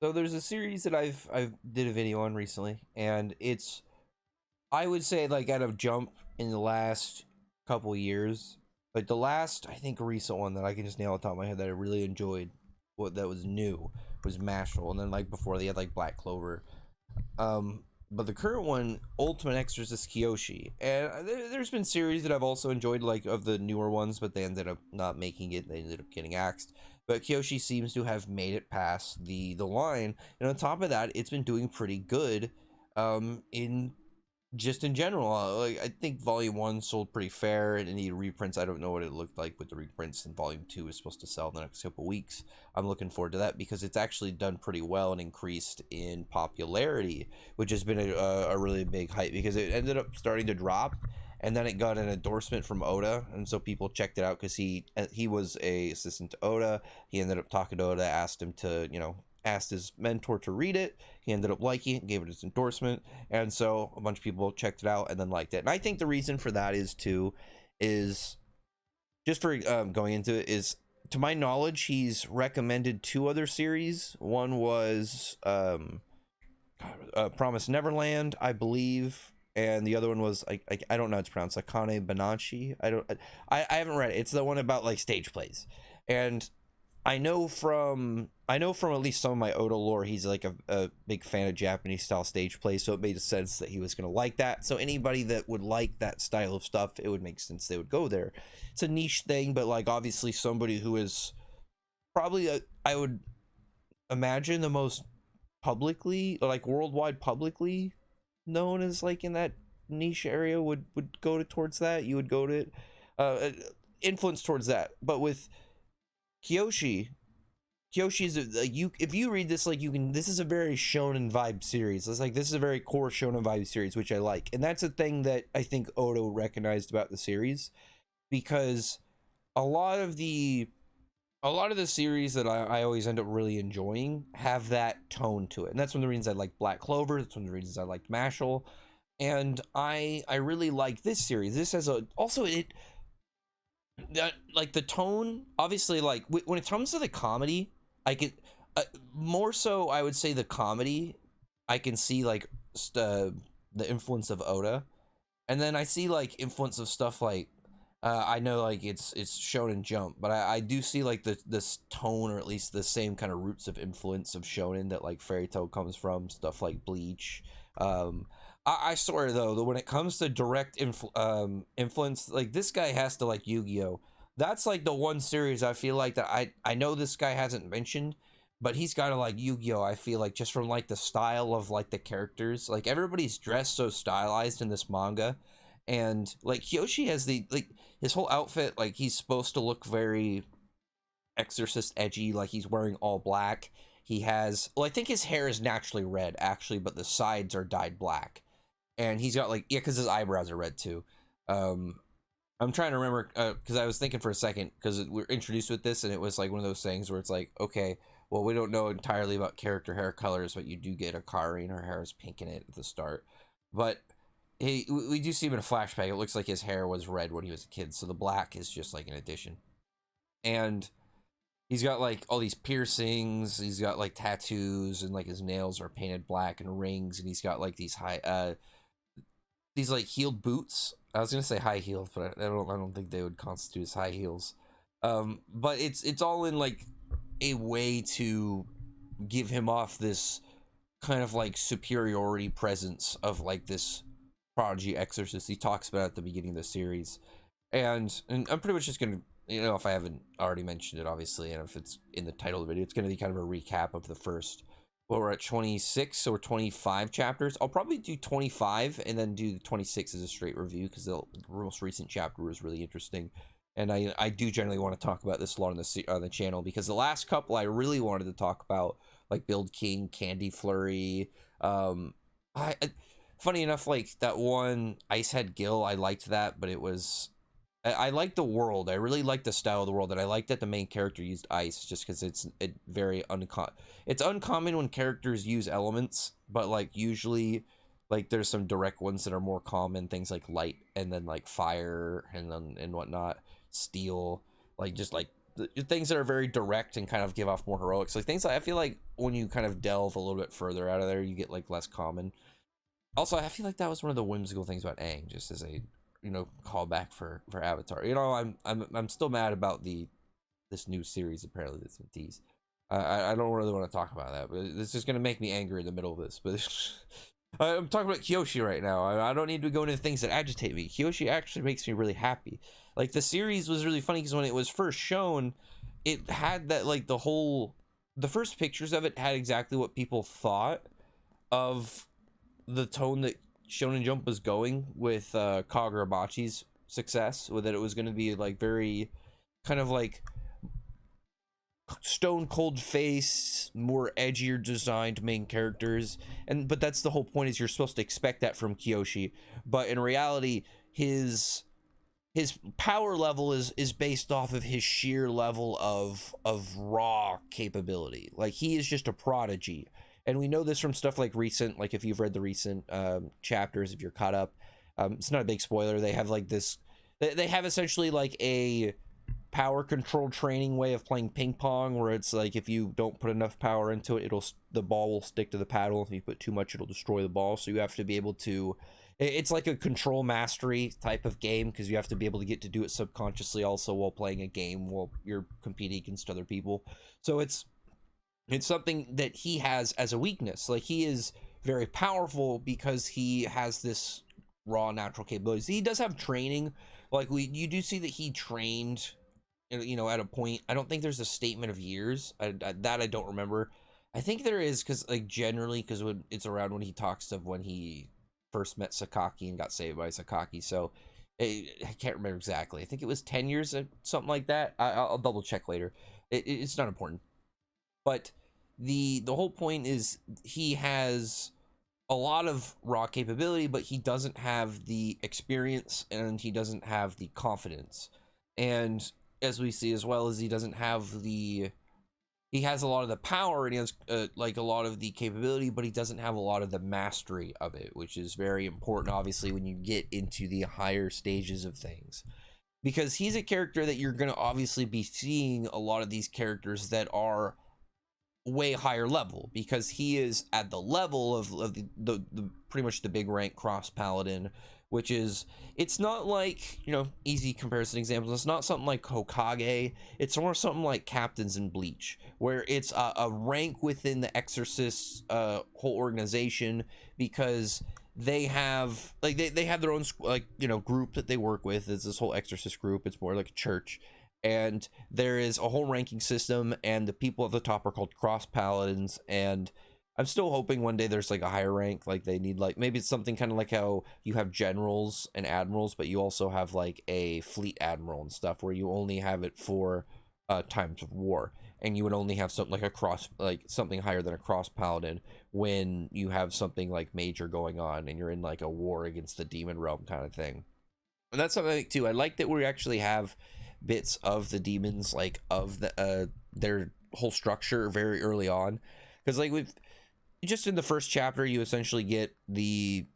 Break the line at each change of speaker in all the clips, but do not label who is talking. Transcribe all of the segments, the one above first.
So there's a series that I've did a video on recently, and it's, I would say, like, at a jump in the last couple years. Like the last, I think, recent one that I can just nail on top of my head that I really enjoyed, what that was new, was Mashal, and then like before they had like Black Clover. But the current one, Ultimate Exorcist Kiyoshi, and there's been series that I've also enjoyed, like of the newer ones, but they ended up not making it. They ended up getting axed. But Kiyoshi seems to have made it past the line, and on top of that, it's been doing pretty good. In just in general, like I think Volume One sold pretty fair, and any reprints, I don't know what it looked like with the reprints, and Volume Two is supposed to sell in the next couple weeks. I'm looking forward to that because it's actually done pretty well and increased in popularity, which has been a really big hype because it ended up starting to drop, and then it got an endorsement from Oda, and so people checked it out because he was a assistant to Oda. He ended up talking to Oda, asked him to, asked his mentor to read it. He ended up liking it, gave it his endorsement, and so a bunch of people checked it out and then liked it. And I think the reason for that is just for going into it, is, to my knowledge, he's recommended two other series. One was Promise Neverland, I believe, and the other one was I don't know how it's pronounced, Akane Banachi. I haven't read it. It's the one about like stage plays, and I know from at least some of my Oda lore, he's like a big fan of Japanese style stage plays, so it made sense that he was going to like that. So anybody that would like that style of stuff, it would make sense they would go there. It's a niche thing, but like obviously somebody who is probably I would imagine the most publicly, like worldwide publicly known as like in that niche area would go to towards that. You would go to influence towards that. But with Kyoshi's you, if you read this, like, you can, this is a very shonen vibe series. It's like, this is a very core shonen vibe series, which I like, and that's a thing that I think Oda recognized about the series, because a lot of the series that I always end up really enjoying have that tone to it, and that's one of the reasons I like Black Clover. That's one of the reasons I liked Mashal, and I really like this series. This has a also it that, like, the tone, obviously, like when it comes to the comedy, I can more so, I would say, the comedy, I can see like the influence of Oda, and then I see like influence of stuff like I know like it's Shonen Jump, but I do see like this tone, or at least the same kind of roots of influence of Shonen that like Fairy Tail comes from, stuff like Bleach. I swear though that when it comes to direct influence, like, this guy has to like Yu-Gi-Oh. That's like the one series I feel like that I know this guy hasn't mentioned, but he's got to like Yu-Gi-Oh. I feel like just from like the style of like the characters, like everybody's dressed so stylized in this manga, and like Kiyoshi has the, like, his whole outfit, like he's supposed to look very Exorcist edgy, like he's wearing all black. He has, well, I think his hair is naturally red actually, but the sides are dyed black, and he's got like, yeah, because his eyebrows are red too. I'm trying to remember, because I was thinking for a second, because we're introduced with this, and it was like one of those things where it's like, okay, well, we don't know entirely about character hair colors, but you do get Akari, and her hair is pink in it at the start. But we do see him in a flashback. It looks like his hair was red when he was a kid, so the black is just like an addition. And he's got like all these piercings, he's got like tattoos, and like his nails are painted black, and rings, and he's got like these like heeled boots. I was gonna say high heels, but I don't think they would constitute as high heels. But it's all in like a way to give him off this kind of like superiority presence of like this prodigy exorcist he talks about at the beginning of the series. And I'm pretty much just gonna, if I haven't already mentioned it, obviously, and if it's in the title of the video, it's gonna be kind of a recap of the first, well, we're at 26 or 25 chapters. I'll probably do 25 and then do 26 as a straight review, because the most recent chapter was really interesting, and I do generally want to talk about this a lot on the channel, because the last couple I really wanted to talk about, like Build King, Candy Flurry. I funny enough, like that one Icehead Gill, I liked that, but it was, I like the world. I really like the style of the world, and I like that the main character used ice, just because it's very uncommon. It's uncommon when characters use elements, but like usually, like there's some direct ones that are more common, things like light, and then like fire, and then and whatnot, steel, like just like things that are very direct and kind of give off more heroics. Like things I feel like when you kind of delve a little bit further out of there, you get like less common. Also, I feel like that was one of the whimsical things about Aang, just as a callback for Avatar. I'm still mad about this new series apparently that's been teased. I don't really want to talk about that, but this is gonna make me angry in the middle of this. But I'm talking about Kiyoshi right now. I don't need to go into things that agitate me. Kiyoshi actually makes me really happy. Like the series was really funny because when it was first shown, it had that like the first pictures of it had exactly what people thought of the tone that Shonen Jump was going with Kagurabachi's success, with that it was going to be like very kind of like stone cold face, more edgier designed main characters, but that's the whole point, is you're supposed to expect that from Kiyoshi, but in reality his power level is based off of his sheer level of raw capability. Like he is just a prodigy, and we know this from stuff like like if you've read the recent chapters, if you're caught up, it's not a big spoiler. They have like this, they have essentially like a power control training way of playing ping pong, where it's like if you don't put enough power into it, the ball will stick to the paddle. If you put too much, it'll destroy the ball. So you have to be able to, it's like a control mastery type of game, because you have to be able to get to do it subconsciously also while playing a game while you're competing against other people. So it's something that he has as a weakness. Like he is very powerful because he has this raw natural capabilities. He does have training. Like you do see that he trained at a point. I don't think there's a statement of years. I don't remember. I think there is, because like generally, because when it's around when he talks of when he first met Sakaki and got saved by Sakaki. So I can't remember exactly. I think it was 10 years or something like that. I'll double check later. It's not important. But the whole point is he has a lot of raw capability, but he doesn't have the experience and he doesn't have the confidence. And as we see, as well as he doesn't have he has a lot of the power and he has like a lot of the capability, but he doesn't have a lot of the mastery of it, which is very important obviously when you get into the higher stages of things, because he's a character that you're going to obviously be seeing a lot of these characters that are way higher level, because he is at the level of the pretty much the big rank cross paladin, which is, it's not like, easy comparison examples, it's not something like Hokage, it's more something like captains in Bleach, where it's a rank within the Exorcist whole organization, because they have like they have their own group that they work with. It's this whole Exorcist group. It's more like a church, and there is a whole ranking system, and the people at the top are called cross paladins. And I'm still hoping one day there's like a higher rank, like they need, like maybe it's something kind of like how you have generals and admirals, but you also have like a fleet admiral and stuff, where you only have it for times of war, and you would only have something like something higher than a cross paladin when you have something like major going on and you're in like a war against the demon realm kind of thing. And that's something I think too. I like that we actually have bits of the demons, like of their whole structure very early on, because like we've just in the first chapter you essentially get the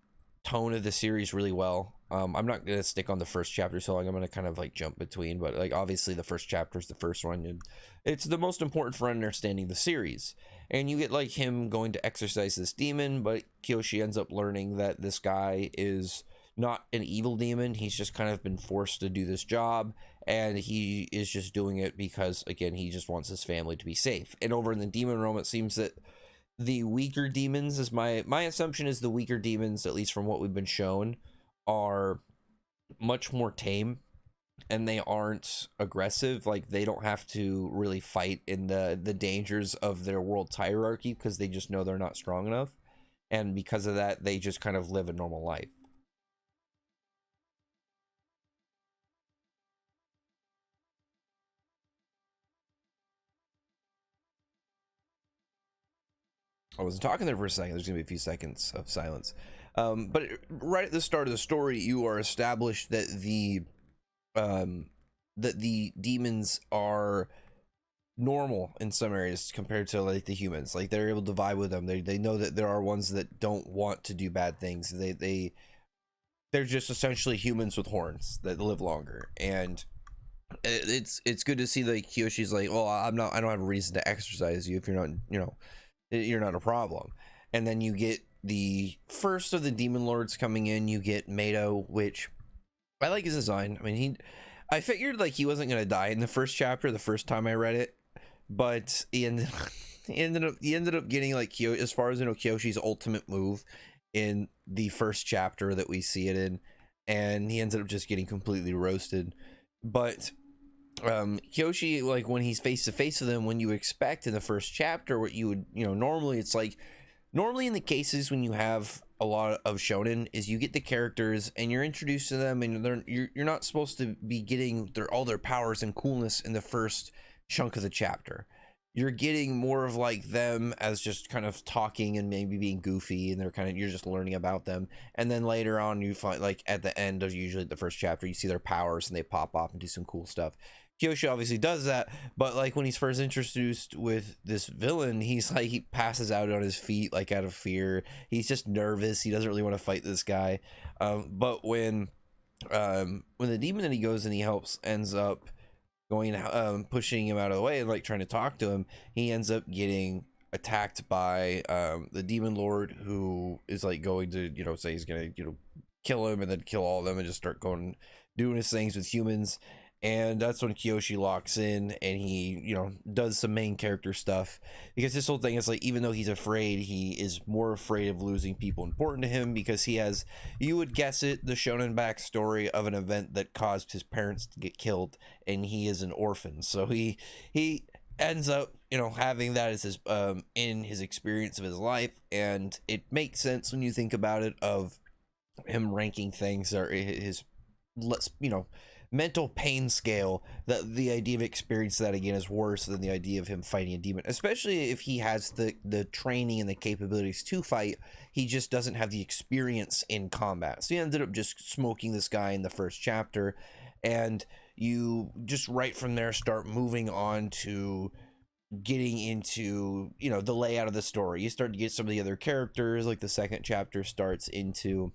tone of the series really well. I'm not gonna stick on the first chapter so long. I'm gonna kind of like jump between, but like obviously the first chapter is the first one, and it's the most important for understanding the series. And you get like him going to exorcise this demon, but Kiyoshi ends up learning that this guy is not an evil demon. He's just kind of been forced to do this job, and he is just doing it because, again, he just wants his family to be safe. And over in the demon realm, it seems that the weaker demons, is my assumption, is the weaker demons, at least from what we've been shown, are much more tame, and they aren't aggressive. Like they don't have to really fight in the dangers of their world's hierarchy, because they just know they're not strong enough, and because of that they just kind of live a normal life. I wasn't talking there for a second. There's gonna be a few seconds of silence. But right at the start of the story, you are established that the demons are normal in some areas compared to like the humans. Like they're able to vibe with them. They know that there are ones that don't want to do bad things. They're just essentially humans with horns that live longer. And it's good to see like Kiyoshi's like, well, I don't have a reason to exercise you if you're not, you're not a problem. And then you get the first of the demon lords coming in. You get Mato, which I like his design. I mean, I figured like he wasn't gonna die in the first chapter the first time I read it, but he ended up getting like as far as Kiyoshi's ultimate move in the first chapter that we see it in, and he ended up just getting completely roasted. But Kiyoshi, like when he's face to face with him, when you expect in the first chapter what you would, normally it's like, normally in the cases when you have a lot of shonen is you get the characters and you're introduced to them, and you're not supposed to be getting all their powers and coolness in the first chunk of the chapter. You're getting more of like them as just kind of talking and maybe being goofy, and you're just learning about them. And then later on you find like at the end of usually the first chapter you see their powers and they pop off and do some cool stuff. Kiyoshi obviously does that, but like when he's first introduced with this villain, he's like, he passes out on his feet like out of fear. He's just nervous. He doesn't really want to fight this guy. But when the demon that he goes and he helps ends up going, pushing him out of the way and like trying to talk to him, he ends up getting attacked by the demon lord, who is like going to say he's gonna kill him and then kill all of them and just start going doing his things with humans. And that's when Kiyoshi locks in and he does some main character stuff, because this whole thing is like, even though he's afraid, he is more afraid of losing people important to him, because he has, you would guess it, the shonen backstory of an event that caused his parents to get killed, and he is an orphan. So he ends up having that as his in his experience of his life, and it makes sense when you think about it, of him ranking things or his mental pain scale, that the idea of experiencing that again is worse than the idea of him fighting a demon, especially if he has the training and the capabilities to fight. He just doesn't have the experience in combat, so he ended up just smoking this guy in the first chapter. And you just right from there start moving on to getting into the layout of the story. You start to get some of the other characters, like the second chapter starts into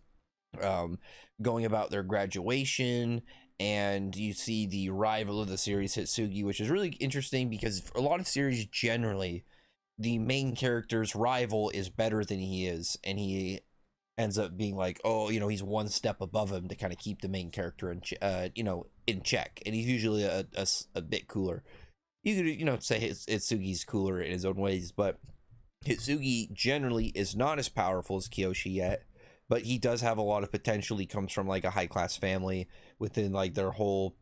going about their graduation, and you see the rival of the series, Hitsugi, which is really interesting because a lot of series generally the main character's rival is better than he is, and he ends up being like, oh, he's one step above him to kind of keep the main character in in check, and he's usually a bit cooler. You could say Hitsugi's cooler in his own ways, but Hitsugi generally is not as powerful as Kiyoshi yet, but he does have a lot of potential. He comes from like a high class family within like their whole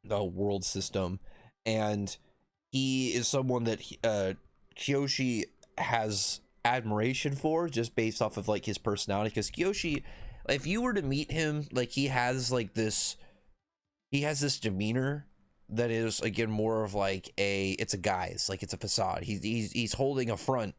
world system, and he is someone that Kiyoshi has admiration for, just based off of like his personality. Because Kiyoshi, if you were to meet him, like he has this demeanor that is again more of like it's a guise, like it's a facade. He's holding a front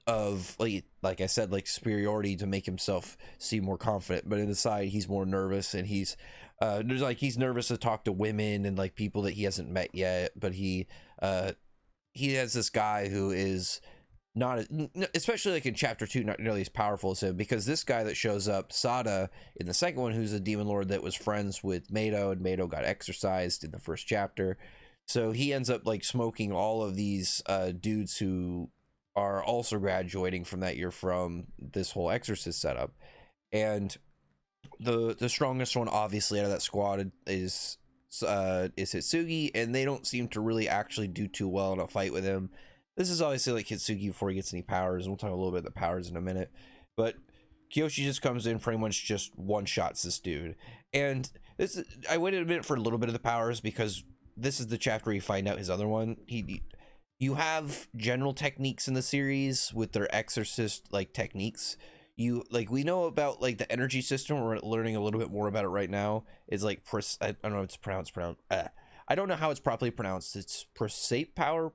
of like I said, like superiority to make himself seem more confident, but inside he's more nervous, and he's nervous to talk to women and like people that he hasn't met yet. But he has this guy who is not, especially like in chapter 2, not nearly as powerful as him, because this guy that shows up, Sada, in the second one, who's a demon lord that was friends with Mato, and Mato got exorcised in the first chapter. So he ends up like smoking all of these dudes who are also graduating from that year from this whole Exorcist setup. And the strongest one obviously out of that squad is Hitsugi, and they don't seem to really actually do too well in a fight with him. This is obviously like Hitsugi before he gets any powers, and we'll talk a little bit about the powers in a minute. But Kiyoshi just comes in, pretty much just one-shots this dude. And I waited a minute for a little bit of the powers, because this is the chapter where you find out his other one. You have general techniques in the series with their Exorcist like techniques. We know about like the energy system. We're learning a little bit more about it right now. It's like I don't know if it's pronounced. I don't know how it's properly pronounced. It's precipit power.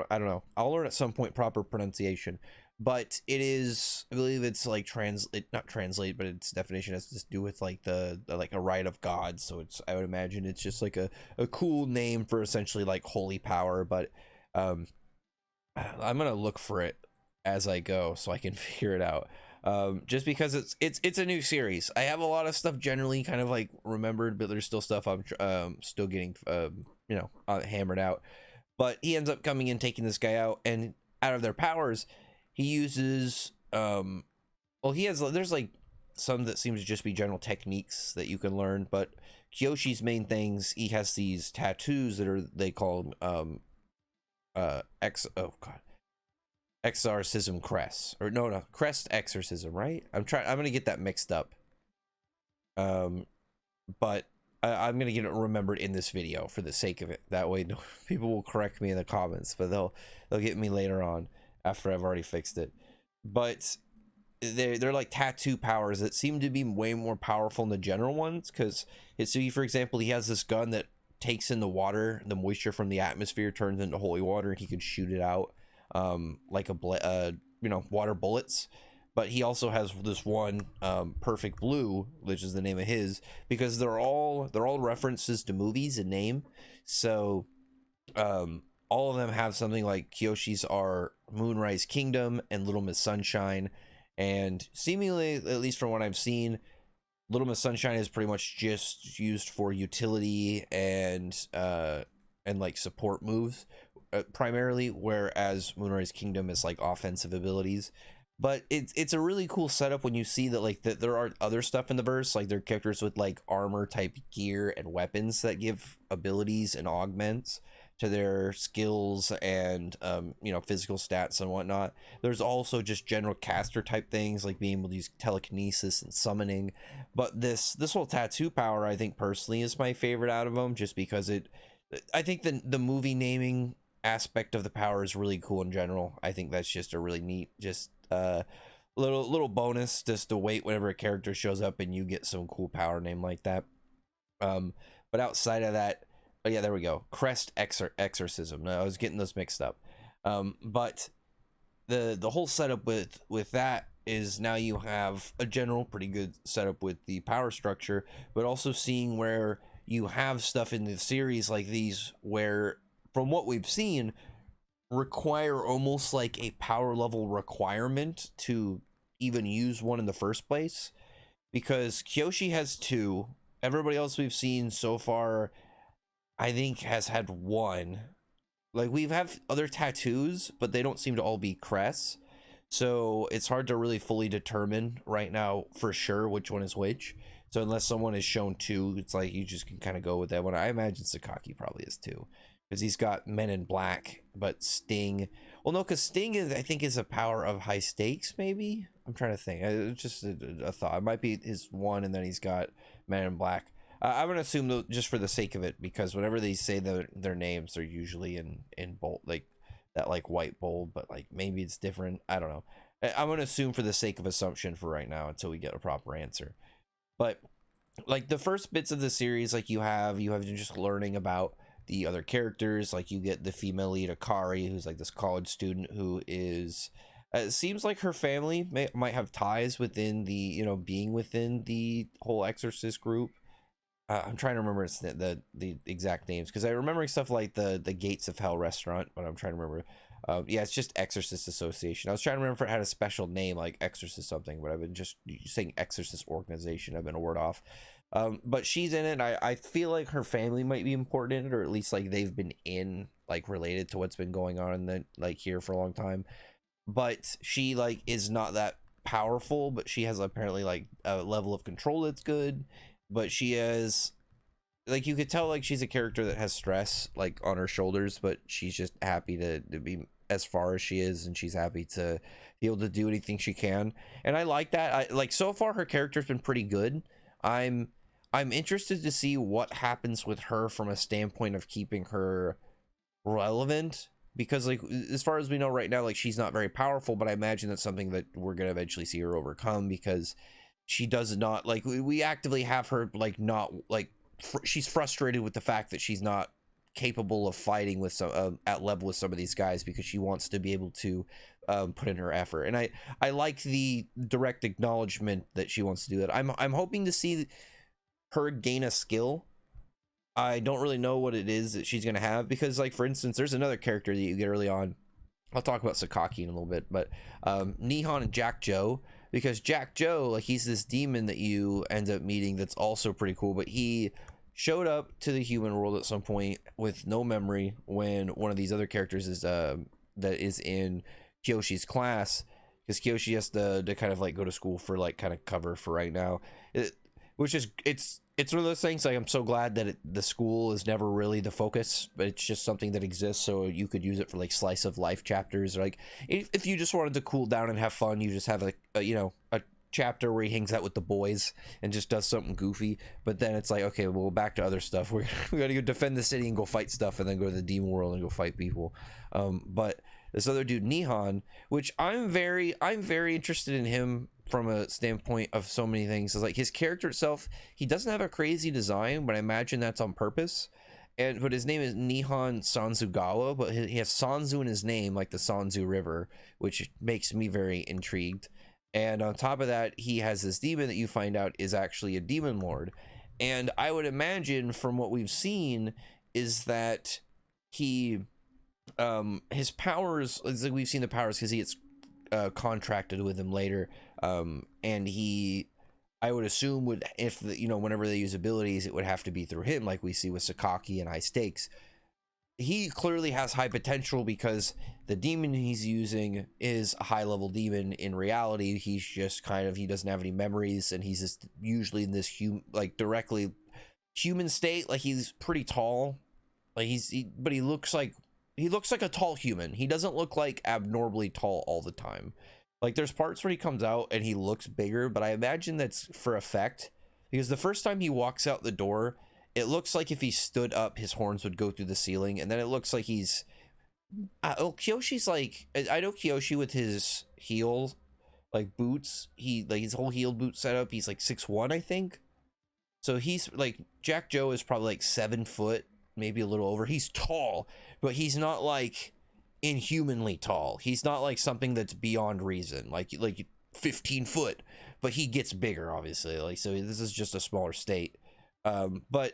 I don't know. I'll learn at some point proper pronunciation. But it is, I believe it's like not translate, but its definition has to do with like the like a right of God. So I would imagine it's just like a cool name for essentially like holy power. But I'm gonna look for it as I go so I can figure it out. just because it's a new series. I have a lot of stuff generally kind of like remembered, but there's still stuff I'm still getting hammered out. But he ends up coming in, taking this guy out, and out of their powers, he uses there's like some that seems to just be general techniques that you can learn, but Kiyoshi's main things, he has these tattoos that they call exorcism crest, or no crest exorcism, right? I'm gonna get that mixed up, but I'm gonna get it remembered in this video for the sake of it. That way people will correct me in the comments, but they'll get me later on after I've already fixed it. But they're like tattoo powers that seem to be way more powerful than the general ones, because for example, he has this gun that takes in the water, the moisture from the atmosphere turns into holy water, and he can shoot it out like water bullets. But he also has this one, perfect blue, which is the name of his, because they're all references to movies and name. So all of them have something like Kiyoshi's are Moonrise Kingdom and Little Miss Sunshine. And seemingly, at least from what I've seen, Little Miss Sunshine is pretty much just used for utility and like support moves primarily, whereas Moonrise Kingdom is like offensive abilities. But it's a really cool setup when you see that like that there are other stuff in the verse, like there are characters with like armor type gear and weapons that give abilities and augments to their skills and physical stats and whatnot. There's also just general caster type things like being able to use telekinesis and summoning. But this whole tattoo power, I think personally, is my favorite out of them, just because I think the movie naming aspect of the power is really cool in general. I think that's just a really neat little bonus, just to wait whenever a character shows up and you get some cool power name like that. But outside of that, oh yeah, there we go. Crest exorcism. No, I was getting those mixed up. But the whole setup with that is now you have a general pretty good setup with the power structure, but also seeing where you have stuff in the series like these where, from what we've seen, require almost like a power level requirement to even use one in the first place. Because Kiyoshi has 2. Everybody else we've seen so far, I think, has had 1. Like, we've have other tattoos, but they don't seem to all be crests. So it's hard to really fully determine right now for sure which one is which. So unless someone is shown 2, it's like you just can kind of go with that one. I imagine Sakaki probably is 2, because he's got Men in Black, but Sting. Well, no, because Sting I think is a power of high stakes. Maybe I'm trying to think. It's just a thought. It might be his 1, and then he's got Men in Black. I'm gonna assume though, just for the sake of it, because whenever they say their names, they're usually in bold, like that, like white bold, but like maybe it's different. I don't know. I'm gonna assume for the sake of assumption for right now until we get a proper answer. But like the first bits of the series, like you have just learning about the other characters. Like you get the female lead Akari, who's like this college student who is it seems like her family might have ties within the being within the whole Exorcist group. I'm trying to remember the exact names, because I remember stuff like the Gates of Hell restaurant, but I'm trying to remember. Yeah, it's just Exorcist Association. I was trying to remember if it had a special name like Exorcist something, but I've been just saying Exorcist Organization. I've been a word off. But she's in it. I feel like her family might be important in it, or at least like they've been in like related to what's been going on in the like here for a long time. But she like is not that powerful, but she has apparently like a level of control that's good. But she is like, you could tell like she's a character that has stress like on her shoulders, but she's just happy to be as far as she is, and she's happy to be able to do anything she can. And I like that. I like, so far her character's been pretty good. I'm interested to see what happens with her from a standpoint of keeping her relevant, because like as far as we know right now, like she's not very powerful, but I imagine that's something that we're gonna eventually see her overcome, because she does not like, we actively have her like not like she's frustrated with the fact that she's not capable of fighting with some at level with some of these guys, because she wants to be able to put in her effort. And I like the direct acknowledgement that she wants to do that. I'm hoping to see her gain a skill. I don't really know what it is that she's gonna have, because like for instance, there's another character that you get early on. I'll talk about Sakaki in a little bit, but Nihon and Jack Joe, because Jack Joe, like, he's this demon that you end up meeting that's also pretty cool, but he showed up to the human world at some point with no memory when one of these other characters is that is in Kiyoshi's class, because Kiyoshi has to kind of like go to school for like kind of cover for right now, which is it's one of those things, like, I'm so glad that the school is never really the focus, but it's just something that exists, so you could use it for like slice of life chapters, or like if you just wanted to cool down and have fun, you just have a chapter where he hangs out with the boys and just does something goofy. But then it's like, okay, well, back to other stuff. We gotta go defend the city and go fight stuff, and then go to the demon world and go fight people. But this other dude, Nihon, which I'm very interested in him from a standpoint of so many things. Is like his character itself, he doesn't have a crazy design, but I imagine that's on purpose. But his name is Nihon Sanzugawa, but he has Sanzu in his name, like the Sanzu River, which makes me very intrigued. And on top of that, he has this demon that you find out is actually a demon lord. And I would imagine from what we've seen is that he, his powers, like, we've seen the powers because he gets contracted with him later. And he, I would assume, would, if whenever they use abilities, it would have to be through him, like we see with Sakaki and High Stakes. He clearly has high potential because the demon he's using is a high level demon. In reality, he's just he doesn't have any memories, and he's just usually in this directly human state. Like, he's pretty tall, like but he looks like a tall human. He doesn't look like abnormally tall all the time. Like, there's parts where he comes out and he looks bigger, but I imagine that's for effect, because the first time he walks out the door, it looks like if he stood up, his horns would go through the ceiling, and then it looks like he's... Kiyoshi's like... I know Kiyoshi with his heel, like, boots, his whole heel boot setup, he's like 6'1", I think. So he's, like, Jack Joe is probably like 7 foot, maybe a little over. He's tall, but he's not, like, inhumanly tall. He's not, like, something that's beyond reason, like 15 foot, but he gets bigger, obviously. Like, so this is just a smaller state. But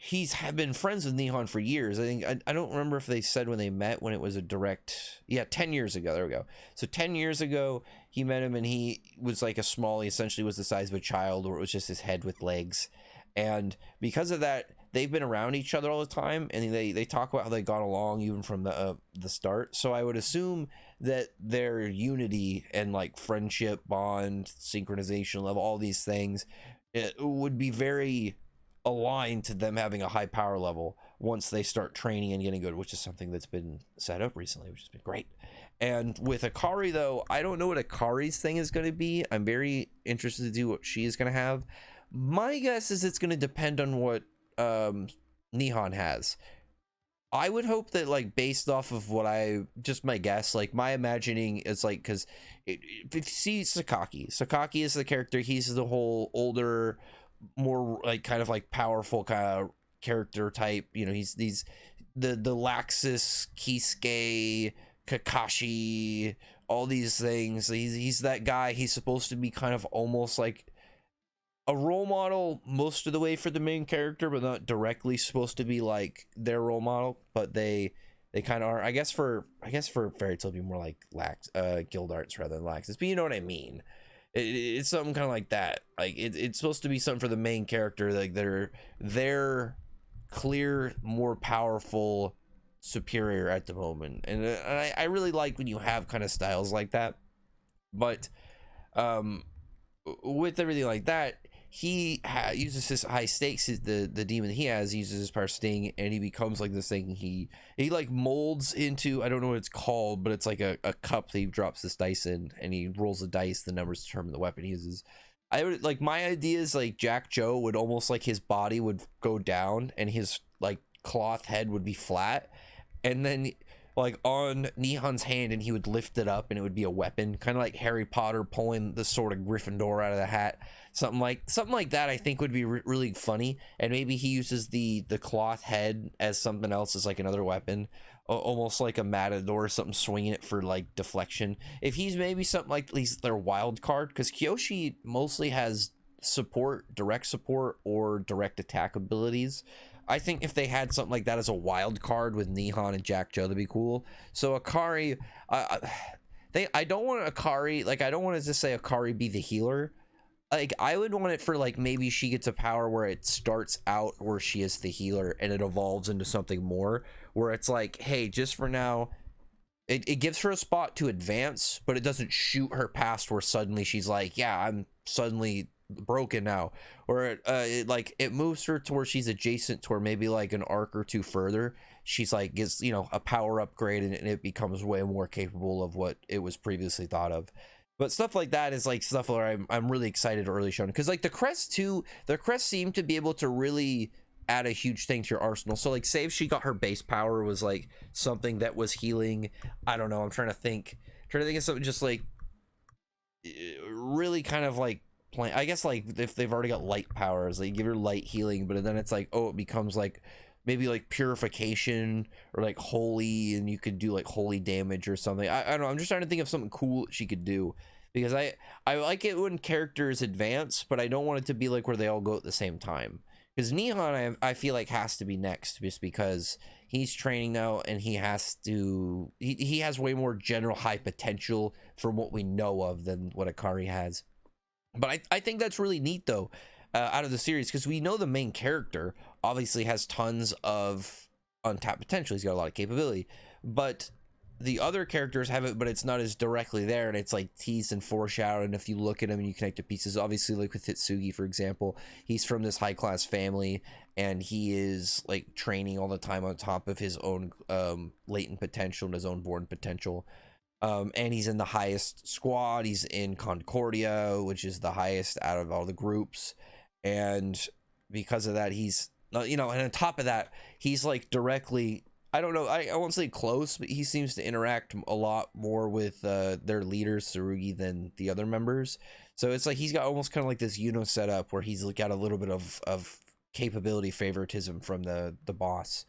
he's been friends with Nihon for years. I think I don't remember if they said when they met, when it was a direct... Yeah, 10 years ago. There we go. So 10 years ago, he met him, and he was like he essentially was the size of a child, or it was just his head with legs. And because of that, they've been around each other all the time, and they talk about how they got along even from the start. So I would assume that their unity and, like, friendship bond, synchronization level, all these things, it would be very aligned to them having a high power level once they start training and getting good, which is something that's been set up recently, which has been great. And with Akari, though, I don't know what Akari's thing is going to be. I'm very interested to do what she is going to have. My guess is it's going to depend on what Nihon has. I would hope that, like, based off of what my guess, like, my imagining is, like, because if you see Sakaki is the character. He's the whole older, more, like, kind of like powerful kind of character type. He's the Laxus, Kisuke, Kakashi, all these things. He's that guy. He's supposed to be kind of almost like a role model most of the way for the main character, but not directly supposed to be like their role model. But they kind of are. I guess for Fairy Tail, be more like Guild Arts rather than Laxus. But you know what I mean. It's something kind of like that. Like, it's supposed to be something for the main character, like they're clear, more powerful, superior at the moment. And I really like when you have kind of styles like that. But with everything like that, he uses his High Stakes, the demon he has, uses his power Sting, and he becomes like this thing. He like molds into, I don't know what it's called, but it's like a cup that he drops this dice in, and he rolls the dice, the numbers determine the weapon he uses. I would, like, my idea is, like, Jack Joe would almost, like, his body would go down and his, like, cloth head would be flat, and then, like, on Nihon's hand, and he would lift it up and it would be a weapon, kind of like Harry Potter pulling the sword of Gryffindor out of the hat. Something like that, I think, would be really funny. And maybe he uses the cloth head as something else, as like another weapon, almost like a matador or something, swinging it for like deflection. If he's maybe something like, at least their wild card, because Kiyoshi mostly has direct support or direct attack abilities. I think if they had something like that as a wild card with Nihon and Jack Joe, that'd be cool. So Akari, I don't want Akari, like I don't want to just say Akari be the healer. Like I would want it for like maybe she gets a power where it starts out where she is the healer and it evolves into something more where it's like, hey, just for now, it gives her a spot to advance, but it doesn't shoot her past where suddenly she's like, yeah, I'm suddenly broken now. Or it moves her to where she's adjacent to where maybe like an arc or two further, she's like gets, you know, a power upgrade and it becomes way more capable of what it was previously thought of. But stuff like that is like stuff where I'm really excited early shown, because like the crest too, the crest seemed to be able to really add a huge thing to your arsenal. So like say if she got her base power was like something that was healing, I don't know, I'm trying to think of something just like really kind of like plain, I guess like if they've already got light powers, like give her light healing, but then it's like, oh, it becomes like maybe like purification or like holy, and you could do like holy damage or something. I don't know, I'm just trying to think of something cool she could do, because I like it when characters advance, but I don't want it to be like where they all go at the same time. Because Nihon, I feel like has to be next, just because he's training now and he has to, he has way more general high potential from what we know of than what Akari has. But I think that's really neat though, out of the series, because we know the main character obviously has tons of untapped potential. He's got a lot of capability, but the other characters have it, but it's not as directly there, and it's like teased and foreshadowed. And if you look at him and you connect to pieces, obviously like with Hitsugi, for example, he's from this high class family and he is like training all the time on top of his own latent potential and his own born potential. And he's in the highest squad. He's in Concordia, which is the highest out of all the groups, and because of that, he's, you know, and on top of that, he's like directly, I don't know, I won't say close, but he seems to interact a lot more with their leaders, Tsurugi, than the other members. So it's like he's got almost kind of like this Uno setup where he's got a little bit of capability favoritism from the boss.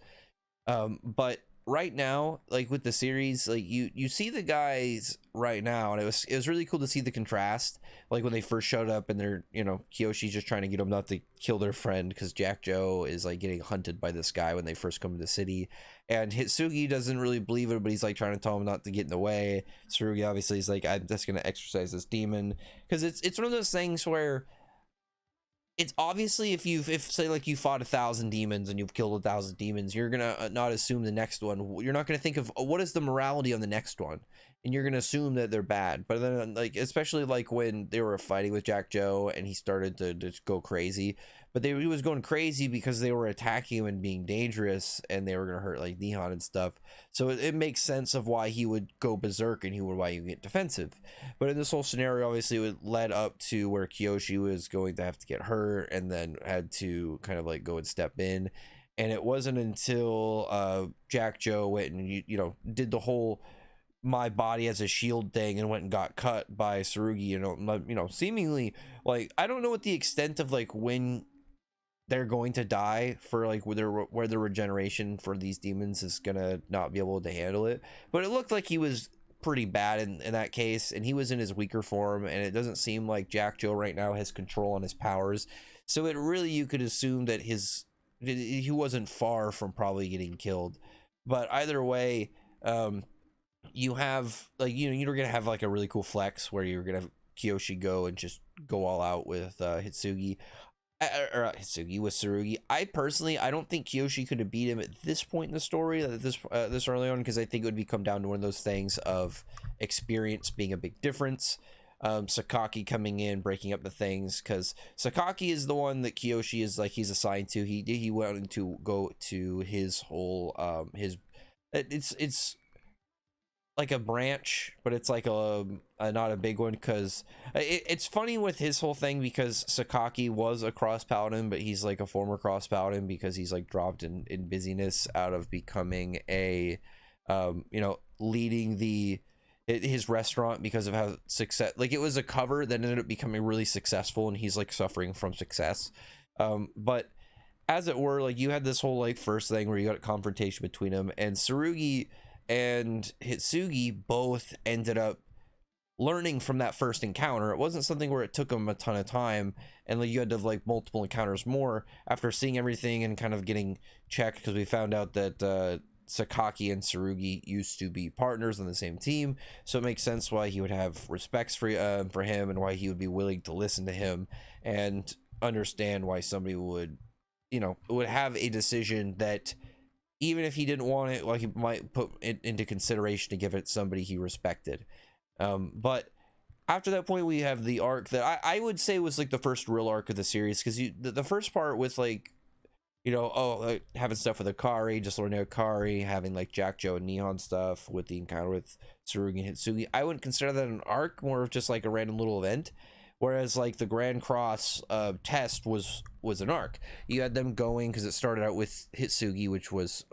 But right now, like with the series, like you see the guys right now, and it was really cool to see the contrast, like when they first showed up and they're, you know, Kiyoshi's just trying to get them not to kill their friend because Jack Joe is like getting hunted by this guy when they first come to the city, and Hitsugi doesn't really believe it, but he's like trying to tell him not to get in the way. Tsurugi obviously is like, I'm just gonna exorcise this demon, because it's one of those things where it's obviously if say like you fought 1,000 demons and you've killed 1,000 demons, you're gonna not assume the next one, you're not gonna think of, oh, what is the morality on the next one, and you're gonna assume that they're bad. But then like especially like when they were fighting with Jack Joe and he started to just go crazy, but he was going crazy because they were attacking him and being dangerous, and they were gonna hurt like Nihon and stuff. So it makes sense of why he would go berserk and why he would get defensive. But in this whole scenario, obviously it led up to where Kiyoshi was going to have to get hurt and then had to kind of like go and step in. And it wasn't until Jack Joe went and you know did the whole my body as a shield thing and went and got cut by Tsurugi, you know, seemingly like, I don't know what the extent of like when they're going to die for like where the regeneration for these demons is gonna not be able to handle it, but it looked like he was pretty bad in that case, and he was in his weaker form, and it doesn't seem like Jack Joe right now has control on his powers, so it really, you could assume that he wasn't far from probably getting killed. But either way, you have like, you know, you're gonna have like a really cool flex where you're gonna have Kiyoshi go and just go all out with Hitsugi, or Hitsugi with Tsurugi. I personally, I don't think Kiyoshi could have beat him at this point in the story, this early on, because I think it would come down to one of those things of experience being a big difference. Sakaki coming in, breaking up the things, because Sakaki is the one that Kiyoshi is like, he's assigned to. He wanted to go to his whole it's like a branch, but it's like a not a big one, because it's funny with his whole thing, because Sakaki was a cross paladin, but he's like a former cross paladin because he's like dropped in busyness out of becoming a you know, leading his restaurant because of how success, like it was a cover that ended up becoming really successful, and he's like suffering from success. But as it were, like you had this whole like first thing where you got a confrontation between him, and Tsurugi and Hitsugi both ended up learning from that first encounter. It wasn't something where it took them a ton of time and like you had to have like multiple encounters more after seeing everything and kind of getting checked, because we found out that Sakaki and Tsurugi used to be partners on the same team, so it makes sense why he would have respects for him, and why he would be willing to listen to him and understand why somebody would, would have a decision that even if he didn't want it, like, he might put it into consideration to give it somebody he respected. But after that point, we have the arc that I would say was like the first real arc of the series, because the first part with like, like having stuff with Akari, just learning Akari, having like Jack, Joe, and Neon stuff with the encounter with Tsurugi and Hitsugi, I wouldn't consider that an arc, more of just like a random little event. Whereas like the Grand Cross test was an arc. You had them going, because it started out with Hitsugi, which was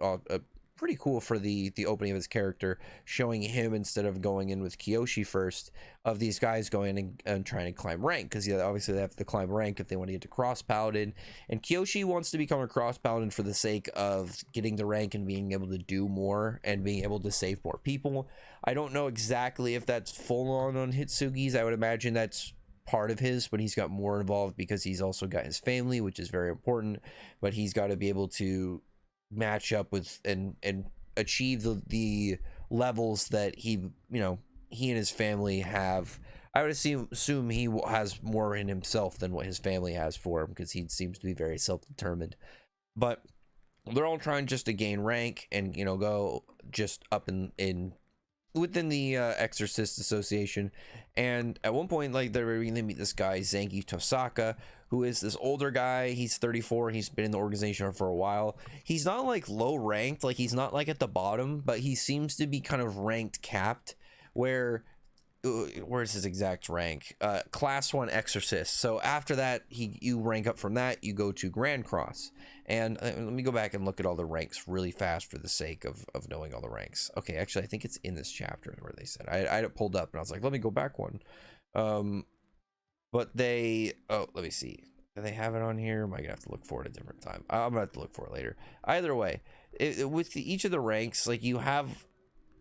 pretty cool for the opening of his character, showing him instead of going in with Kiyoshi first, of these guys going and trying to climb rank, because obviously they have to climb rank if they want to get to cross paladin, and Kiyoshi wants to become a cross paladin for the sake of getting the rank and being able to do more and being able to save more people. I don't know exactly if that's full on Hitsugi's. I would imagine that's part of his, but he's got more involved because he's also got his family, which is very important, but he's got to be able to match up with and achieve the levels that he and his family have. I would assume he has more in himself than what his family has for him, because he seems to be very self-determined. But they're all trying just to gain rank and go just up in within the Exorcist Association. And at one point, like, they're going to meet this guy Zangi Tosaka, who is this older guy. He's 34. He's been in the organization for a while. He's not like low ranked, like he's not like at the bottom, but he seems to be kind of ranked capped, where's his exact rank? Class 1 Exorcist. So after that, you rank up from that, you go to Grand Cross. And let me go back and look at all the ranks really fast for the sake of knowing all the ranks. Okay, actually, I think it's in this chapter where they said. I had it pulled up, and I was like, let me go back one. But let me see. Do they have it on here? Am I gonna have to look for it at a different time? I'm gonna have to look for it later. Either way, with each of the ranks, like, you have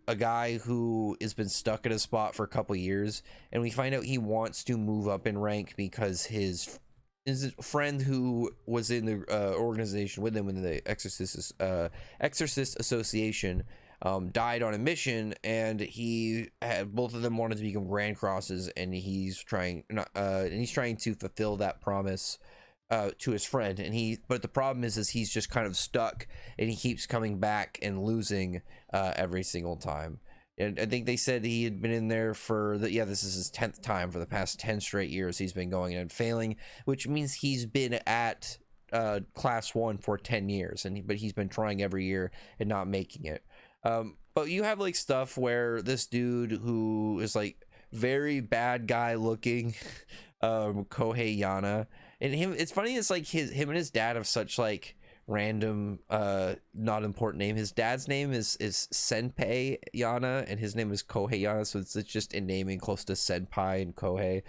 a guy who has been stuck at a spot for a couple years, and we find out he wants to move up in rank because his friend who was in the organization with him in the Exorcist Association died on a mission, and both of them wanted to become Grand Crosses, and he's trying to fulfill that promise to his friend. But the problem is he's just kind of stuck, and he keeps coming back and losing every single time. And I think they said he had been in there this is his 10th time. For the past 10 straight years he's been going and failing, which means he's been at class 1 for 10 years, but he's been trying every year and not making it. But you have like stuff where this dude who is like very bad guy looking, Kohei Yana, and it's funny, it's like him and his dad have such like random not important name. His dad's name is Senpai Yana, and his name is Kohei Yana, so it's just in naming close to Senpai and Kohei.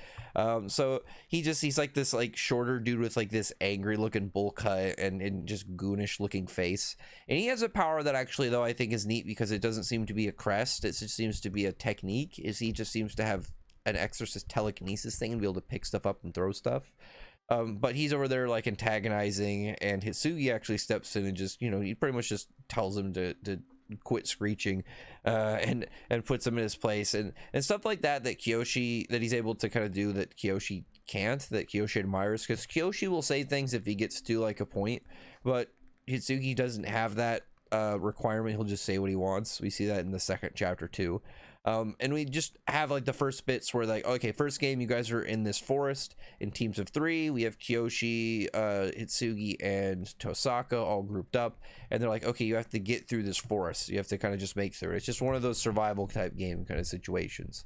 So he's like this like shorter dude with like this angry looking bowl cut and just goonish looking face, and he has a power that actually, though, I think is neat, because it doesn't seem to be a crest, it just seems to be a technique. He just seems to have an Exorcist telekinesis thing and be able to pick stuff up and throw stuff. But he's over there like antagonizing, and Hitsugi actually steps in and just, he pretty much just tells him to quit screeching, and puts him in his place, and stuff like that Kiyoshi, that he's able to kind of do that Kiyoshi can't, that Kiyoshi admires, because Kiyoshi will say things if he gets to like a point, but Hitsugi doesn't have that requirement. He'll just say what he wants. We see that in the second chapter too. And we just have like the first bits where like, okay, first game, you guys are in this forest in teams of 3. We have Kiyoshi, Hitsugi, and Tosaka all grouped up, and they're like, okay, you have to get through this forest. You have to kind of just make through it. It's just one of those survival type game kind of situations.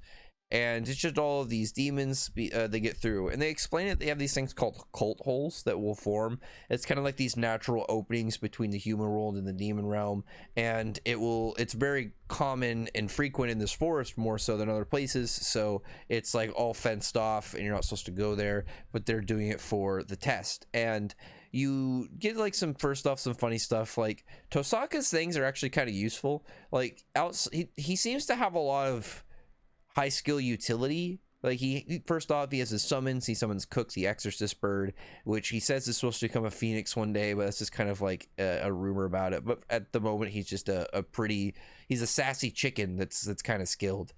And it's just all of these demons they get through, and they explain it. They have these things called cult holes that will form. It's kind of like these natural openings between the human world and the demon realm, and it's very common and frequent in this forest, more so than other places. So it's like all fenced off, and you're not supposed to go there, but they're doing it for the test. And you get like some funny stuff. Like Tosaka's things are actually kind of useful. Like he seems to have a lot of high skill utility, Like first off, he has his summons. He summons Cooks, the Exorcist bird, which he says is supposed to become a phoenix one day, but that's just kind of like a rumor about it. But at the moment, he's just he's a sassy chicken that's kind of skilled,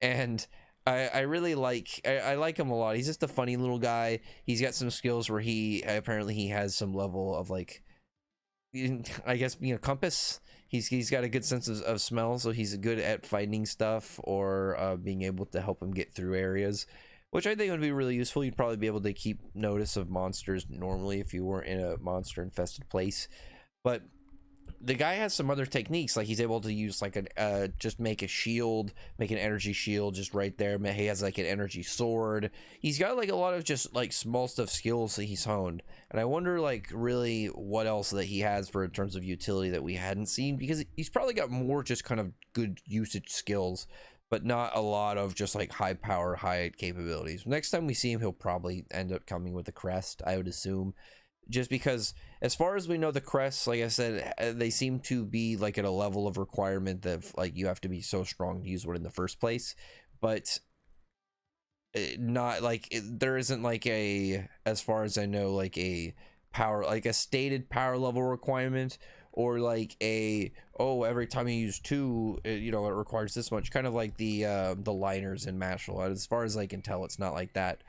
and I really I like him a lot. He's just a funny little guy. He's got some skills where he has some level of like, I guess, compass. He's got a good sense of smell, so he's good at finding stuff or being able to help him get through areas, which I think would be really useful. You'd probably be able to keep notice of monsters normally if you weren't in a monster infested place. But the guy has some other techniques, like he's able to use like just make a shield, make an energy shield just right there. He has like an energy sword. He's got like a lot of just like small stuff skills that he's honed, and I wonder like really what else that he has for in terms of utility that we hadn't seen, because he's probably got more just kind of good usage skills, but not a lot of just like high power, high capabilities. Next time we see him, he'll probably end up coming with a crest, I would assume, just because as far as we know, the crests, like I said, they seem to be like at a level of requirement that like you have to be so strong to use one in the first place, but not like there isn't like as far as I know, like a power, like a stated power level requirement, or like every time you use two, it requires this much, kind of like the liners in Mashal. As far as I can tell, it's not like that.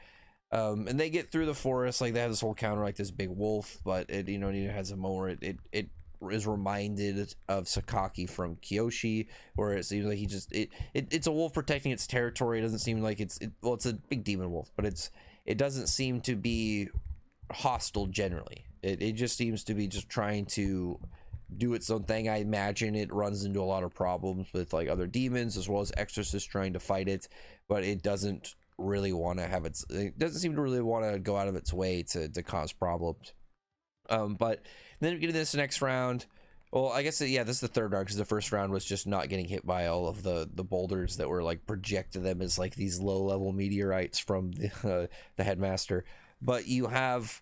And they get through the forest, like they have this whole counter, like this big wolf, but it it has a more it is reminded of Sakaki from Kiyoshi, where it seems like it's a wolf protecting its territory. It doesn't seem like it's a big demon wolf, but it doesn't seem to be hostile generally. It just seems to be just trying to do its own thing. I imagine it runs into a lot of problems with like other demons as well as exorcists trying to fight it, but it doesn't really want to it doesn't seem to really want to go out of its way to cause problems. But then we get to this next round. Well, I guess this is the third round, because the first round was just not getting hit by all of the boulders that were like projected them as like these low level meteorites from the headmaster. But you have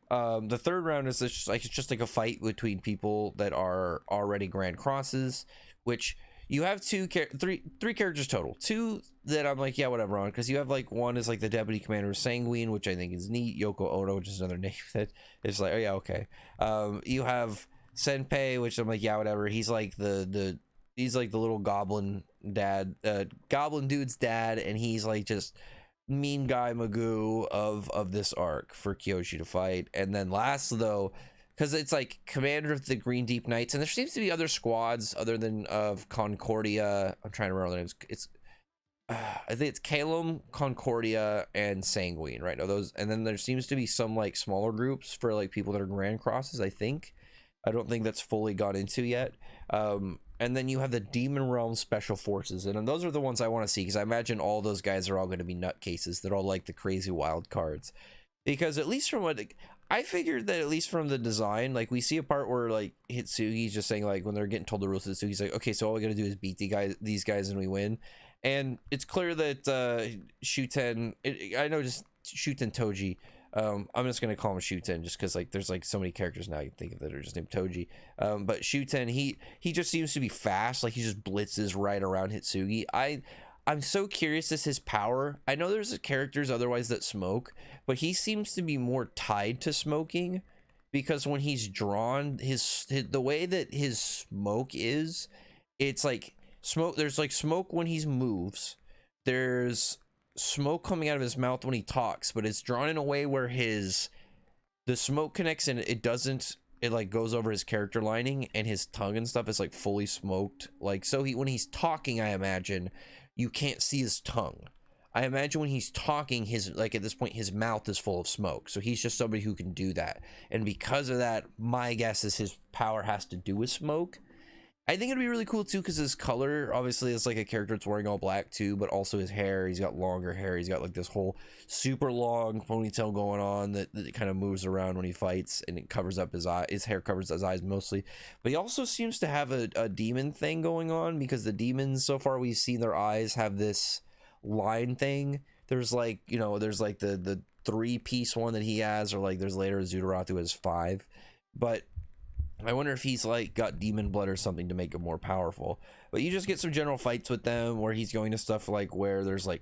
the third round is just like, it's just like a fight between people that are already Grand Crosses, which you have three characters total. Two that I'm like, yeah, whatever on, because you have like one is like the deputy commander of Sanguine, which I think is neat. Yoko Ono, which is another name that is like, oh yeah, okay. You have Senpei, which I'm like, yeah, whatever. He's like he's like the little goblin dad, goblin dude's dad, and he's like just mean guy Magoo of this arc for Kiyoshi to fight. And then last though, because it's like commander of the Green Deep Knights, and there seems to be other squads other than of Concordia. I'm trying to remember the names. I think it's Calum, Concordia, and Sanguine, right? No, those, and then there seems to be some like smaller groups for like people that are Grand Crosses, I think. I don't think that's fully got into yet. And then you have the Demon Realm Special Forces, and those are the ones I want to see, because I imagine all those guys are all going to be nutcases. They're all like the crazy wild cards, because at least from what I figured, that at least from the design, like we see a part where like Hitsugi's just saying, like when they're getting told the rules, Hitsugi's like, okay, so all we gotta do is beat these guys and we win. And it's clear that Shuten, I know just Shuten Toji, I'm just gonna call him Shuten just because like there's like so many characters now you think of that are just named Toji. But Shuten, he just seems to be fast, like he just blitzes right around Hitsugi. I'm so curious as his power. I know there's characters otherwise that smoke, but he seems to be more tied to smoking, because when he's drawn, the way that his smoke is, it's like smoke. There's like smoke when he moves. There's smoke coming out of his mouth when he talks, but it's drawn in a way where the smoke connects and it like goes over his character lining, and his tongue and stuff is like fully smoked. Like, so when he's talking, I imagine you can't see his tongue. I imagine when he's talking, at this point, his mouth is full of smoke. So he's just somebody who can do that. And because of that, my guess is his power has to do with smoke. I think it'd be really cool too, because his color, obviously, it's like a character that's wearing all black too, but also his hair. He's got longer hair. He's got like this whole super long ponytail going on that kind of moves around when he fights, and it covers up his eye. His hair covers his eyes mostly, but he also seems to have a demon thing going on, because the demons so far we've seen, their eyes have this line thing. There's like, there's like the 3-piece one that he has, or like there's later Zudaratu has 5, but I wonder if he's like got demon blood or something to make him more powerful. But you just get some general fights with them where he's going to stuff like where there's like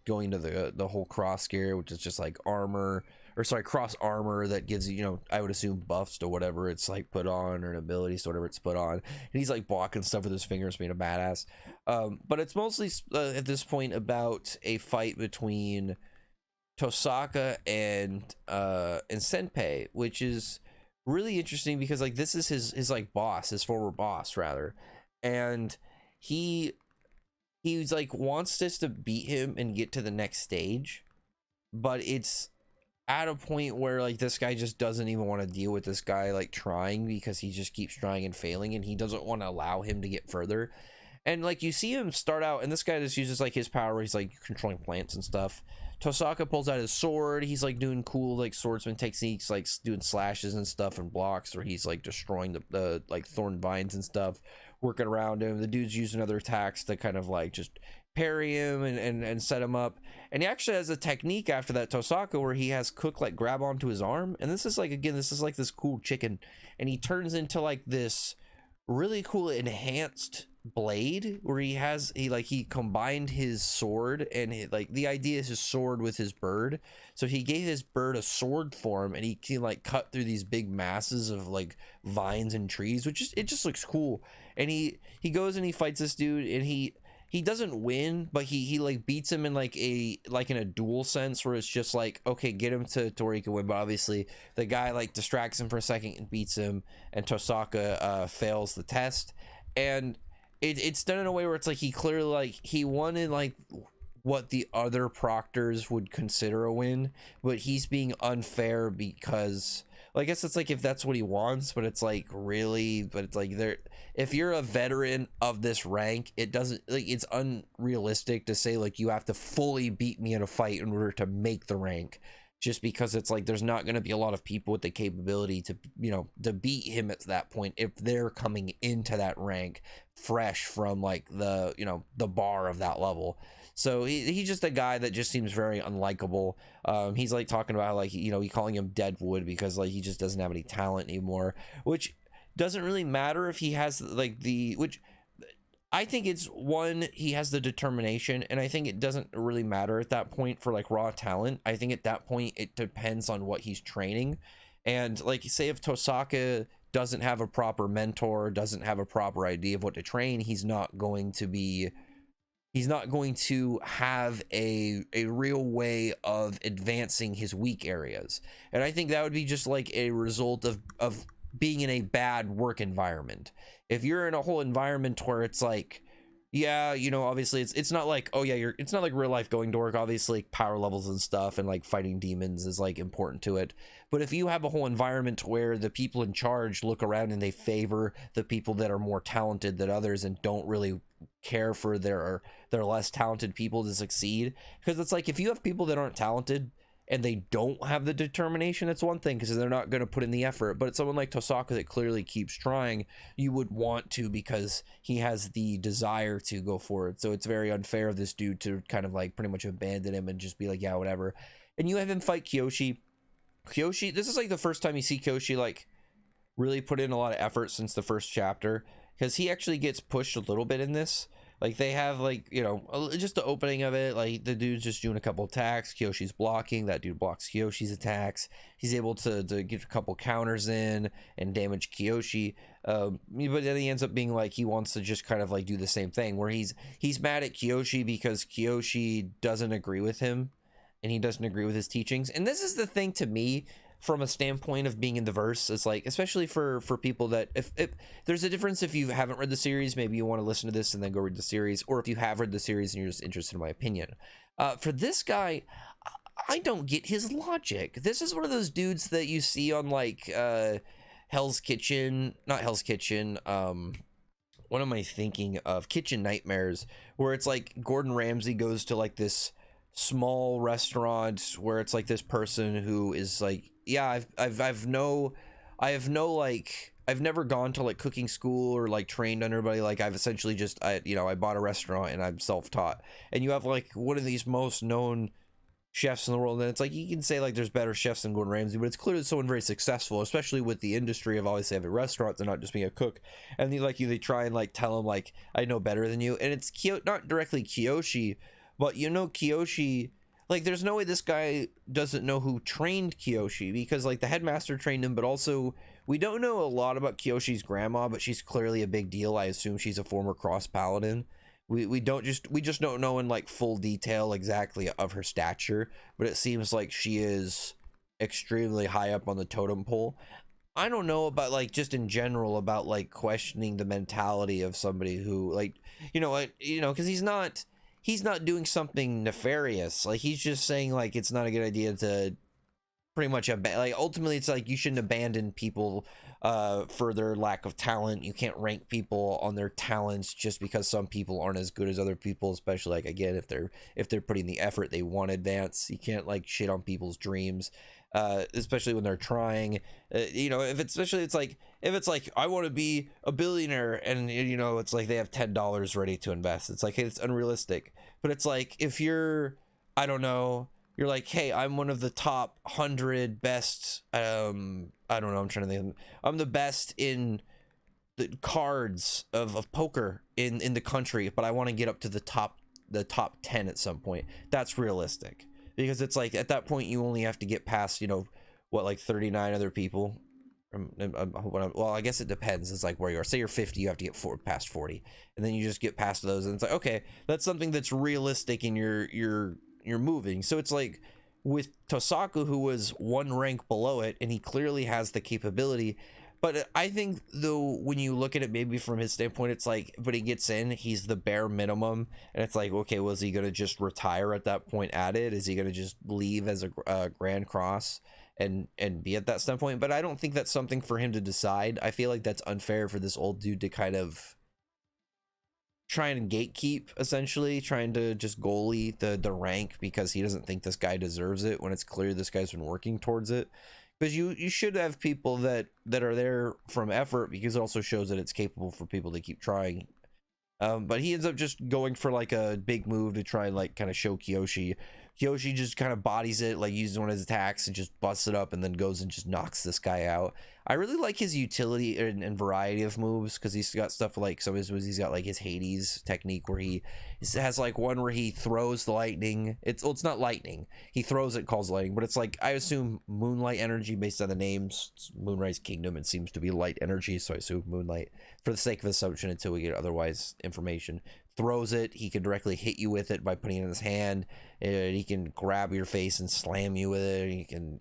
going to the whole cross gear, which is just like armor, or sorry, cross armor that gives you, I would assume buffs to whatever it's like put on, or an ability to whatever it's put on. And he's like blocking stuff with his fingers, being a badass. But it's mostly at this point about a fight between Tosaka and Senpei, which is really interesting because like this is his like boss, his former boss rather, and he's like wants this to beat him and get to the next stage, but it's at a point where like this guy just doesn't even want to deal with this guy like trying, because he just keeps trying and failing, and he doesn't want to allow him to get further. And like you see him start out, and this guy just uses like his power where he's like controlling plants and stuff. Tosaka pulls out his sword. He's like doing cool like swordsman techniques, like doing slashes and stuff and blocks, where he's like destroying the like thorn vines and stuff, working around him. The dude's using other attacks to kind of like just parry him and set him up. And he actually has a technique after that, Tosaka, where he has Cook like grab onto his arm. And this is like, again, this is like this cool chicken, and he turns into like this really cool enhanced blade where he combined his sword, and like the idea is his sword with his bird, so he gave his bird a sword form, and he can like cut through these big masses of like vines and trees, which is, it just looks cool. And he goes and he fights this dude, and he doesn't win, but he like beats him in like in a duel sense, where it's just like, okay, get him to where he can win. But obviously the guy like distracts him for a second and beats him, and Tosaka fails the test. And it's done in a way where it's like he clearly like he won in like what the other proctors would consider a win, but he's being unfair because, well, I guess it's like if that's what he wants, but it's like really, but it's like there, if you're a veteran of this rank, it doesn't, like, it's unrealistic to say like you have to fully beat me in a fight in order to make the rank, just because it's like there's not going to be a lot of people with the capability to, to beat him at that point if they're coming into that rank fresh from like the, the bar of that level. So he's just a guy that just seems very unlikable. He's like talking about like, he calling him Deadwood because like he just doesn't have any talent anymore, which doesn't really matter if he has like which I think it's one, he has the determination, and I think it doesn't really matter at that point for like raw talent. I think at that point it depends on what he's training. And like, say if Tosaka doesn't have a proper mentor, doesn't have a proper idea of what to train, he's not going to have a real way of advancing his weak areas. And I think that would be just like a result of being in a bad work environment. If you're in a whole environment where it's like, yeah, obviously it's not like, oh yeah, it's not like real life going to work. Obviously power levels and stuff and like fighting demons is like important to it. But if you have a whole environment where the people in charge look around and they favor the people that are more talented than others and don't really care for their less talented people to succeed, because it's like if you have people that aren't talented and they don't have the determination, it's one thing because they're not going to put in the effort. But it's someone like Tosaka that clearly keeps trying, you would want to, because he has the desire to go forward. So it's very unfair of this dude to kind of like pretty much abandon him and just be like, yeah, whatever. And you have him fight Kiyoshi. This is like the first time you see Koshi like really put in a lot of effort since the first chapter, because he actually gets pushed a little bit in this. Like they have like, just the opening of it, like the dude's just doing a couple attacks, Kiyoshi's blocking, that dude blocks Kiyoshi's attacks, he's able to get a couple counters in and damage Kiyoshi, but then he ends up being like, he wants to just kind of like do the same thing, where he's mad at Kiyoshi because Kiyoshi doesn't agree with him and he doesn't agree with his teachings. And this is the thing to me, from a standpoint of being in the verse, it's like, especially for people that if there's a difference, if you haven't read the series, maybe you want to listen to this and then go read the series, or if you have read the series and you're just interested in my opinion. For this guy, I don't get his logic. This is one of those dudes that you see on like Hell's Kitchen, not Hell's Kitchen, what am I thinking of, Kitchen Nightmares, where it's like Gordon Ramsay goes to like this small restaurant where it's like this person who is like, yeah, I've never gone to like cooking school or like trained under anybody. Like I've essentially just, I bought a restaurant and I'm self-taught. And you have like one of these most known chefs in the world, and it's like, you can say like there's better chefs than Gordon Ramsay, but it's clearly someone very successful, especially with the industry of obviously having restaurants and not just being a cook. And they try and like tell him like, I know better than you. And it's not directly Kiyoshi, But you know, Kiyoshi, like, there's no way this guy doesn't know who trained Kiyoshi, because like the headmaster trained him, but also we don't know a lot about Kiyoshi's grandma, but she's clearly a big deal. I assume she's a former cross paladin. We just don't know in like full detail exactly of her stature, but it seems like she is extremely high up on the totem pole. I don't know about like just in general about like questioning the mentality of somebody who like, because he's not doing something nefarious. Like, he's just saying like it's not a good idea to pretty much like, ultimately it's like you shouldn't abandon people for their lack of talent. You can't rank people on their talents just because some people aren't as good as other people, especially like, again, if they're putting the effort, they want to advance. You can't like shit on people's dreams, especially when they're trying. If it's like I want to be a billionaire, and it's like they have $10 ready to invest. It's like, hey, it's unrealistic. But it's like, if you're, I don't know, you're like, hey, I'm one of the top 100 best, I don't know, I'm trying to think, I'm the best in the cards of poker in the country, but I want to get up to the top 10 at some point. That's realistic, because it's like at that point you only have to get past like 39 other people. Well, I guess it depends. It's like where you are. Say you're 50, you have to get past 40, and then you just get past those, and it's like, okay, that's something that's realistic, and you're moving. So it's like with Tosaka, who was one rank below it, and he clearly has the capability. But I think, though, when you look at it maybe from his standpoint, it's like, but he gets in, he's the bare minimum, and it's like, okay, was he gonna just retire at that point at it? Is he gonna just leave as a Grand Cross and be at that standpoint? But I don't think that's something for him to decide. I feel like that's unfair for this old dude to kind of try and gatekeep, essentially trying to just goalie the rank because he doesn't think this guy deserves it, when it's clear this guy's been working towards it. Because you should have people that are there from effort, because it also shows that it's capable for people to keep trying. But he ends up just going for like a big move to try and like kind of show Kiyoshi. Kiyoshi just kind of bodies it, like uses one of his attacks and just busts it up, and then goes and just knocks this guy out. I really like his utility and variety of moves, because he's got stuff like some of his moves. He's got like his Hades technique, where he has like one where he throws the lightning. It's not lightning. He throws it, calls lightning, but it's like, I assume moonlight energy based on the names. It's Moonrise Kingdom, it seems to be light energy, so I assume moonlight for the sake of assumption until we get otherwise information. Throws it, he can directly hit you with it by putting it in his hand, and he can grab your face and slam you with it, and he can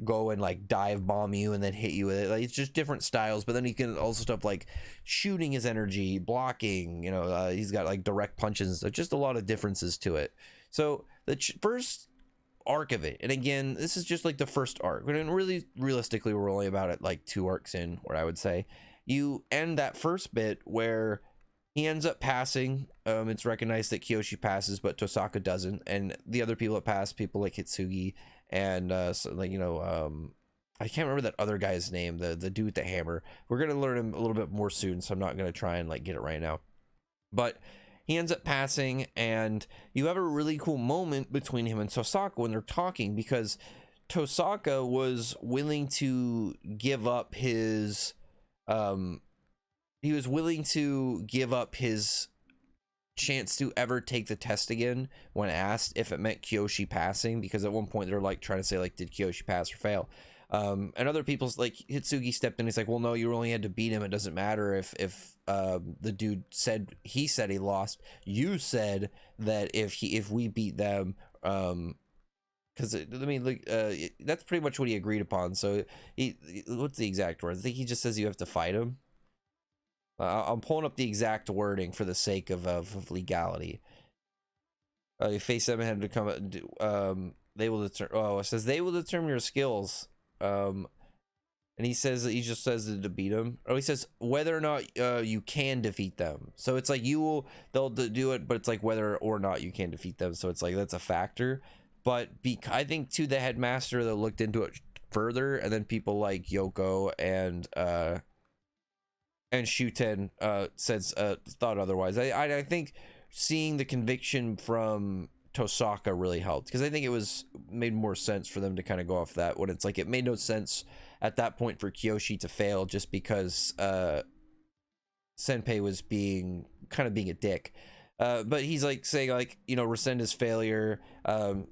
go and like dive bomb you and then hit you with it. Like, it's just different styles. But then he can also stuff like shooting his energy, blocking, he's got like direct punches, so just a lot of differences to it. So the first arc of it, and again, this is just like the first arc, but really realistically we're only about at like 2 arcs in, where I would say you end that first bit where he ends up passing. It's recognized that Kiyoshi passes, but Tosaka doesn't, and the other people that pass, people like Hitsugi and I can't remember that other guy's name, the dude with the hammer. We're gonna learn him a little bit more soon, so I'm not gonna try and like get it right now. But he ends up passing, and you have a really cool moment between him and Tosaka when they're talking, because Tosaka was willing to give up his chance to ever take the test again when asked if it meant Kiyoshi passing, because at one point they're like trying to say like, did Kiyoshi pass or fail? And other people's like Hitsugi stepped in. He's like, well, no, you only had to beat him. It doesn't matter if the dude said he lost. You said that if we beat them, because that's pretty much what he agreed upon. So what's the exact word? I think he just says you have to fight him. I'm pulling up the exact wording for the sake of legality. Face 7 had to come. They will determine. Oh, it says they will determine your skills. And he says that he just says to beat him. Oh, he says whether or not you can defeat them. So it's like they'll do it, but it's like whether or not you can defeat them. So it's like that's a factor. But I think to the headmaster that looked into it further, and then people like Yoko and Shuten thought otherwise. I think seeing the conviction from Tosaka really helped, because I think it made more sense for them to kind of go off that, when it's like it made no sense at that point for Kiyoshi to fail just because Senpei was being a dick. But he's like saying like, you know, rescind his failure.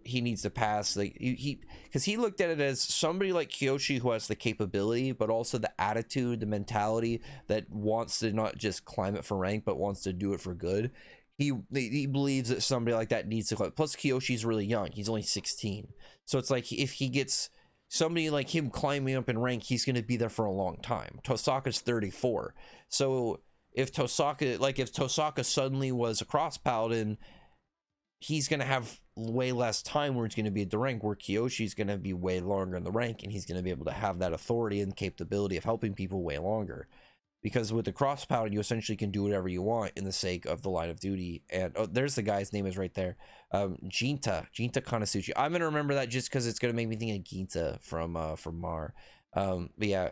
He needs to pass. Like because he looked at it as somebody like Kiyoshi who has the capability, but also the attitude, the mentality that wants to not just climb it for rank, but wants to do it for good. He believes that somebody like that needs to climb. Plus, Kiyoshi's really young. He's only 16, so it's like if he gets somebody like him climbing up in rank, he's going to be there for a long time. Tosaka's 34, so if Tosaka suddenly was a cross paladin, he's going to have way less time where he's going to be at the rank, where Kiyoshi's going to be way longer in the rank, and he's going to be able to have that authority and capability of helping people way longer. Because with the cross paladin, you essentially can do whatever you want in the sake of the line of duty. And oh, there's the guy's name is right there. Jinta Kanasuchi. I'm gonna remember that just because it's gonna make me think of Ginta from Mar. But yeah,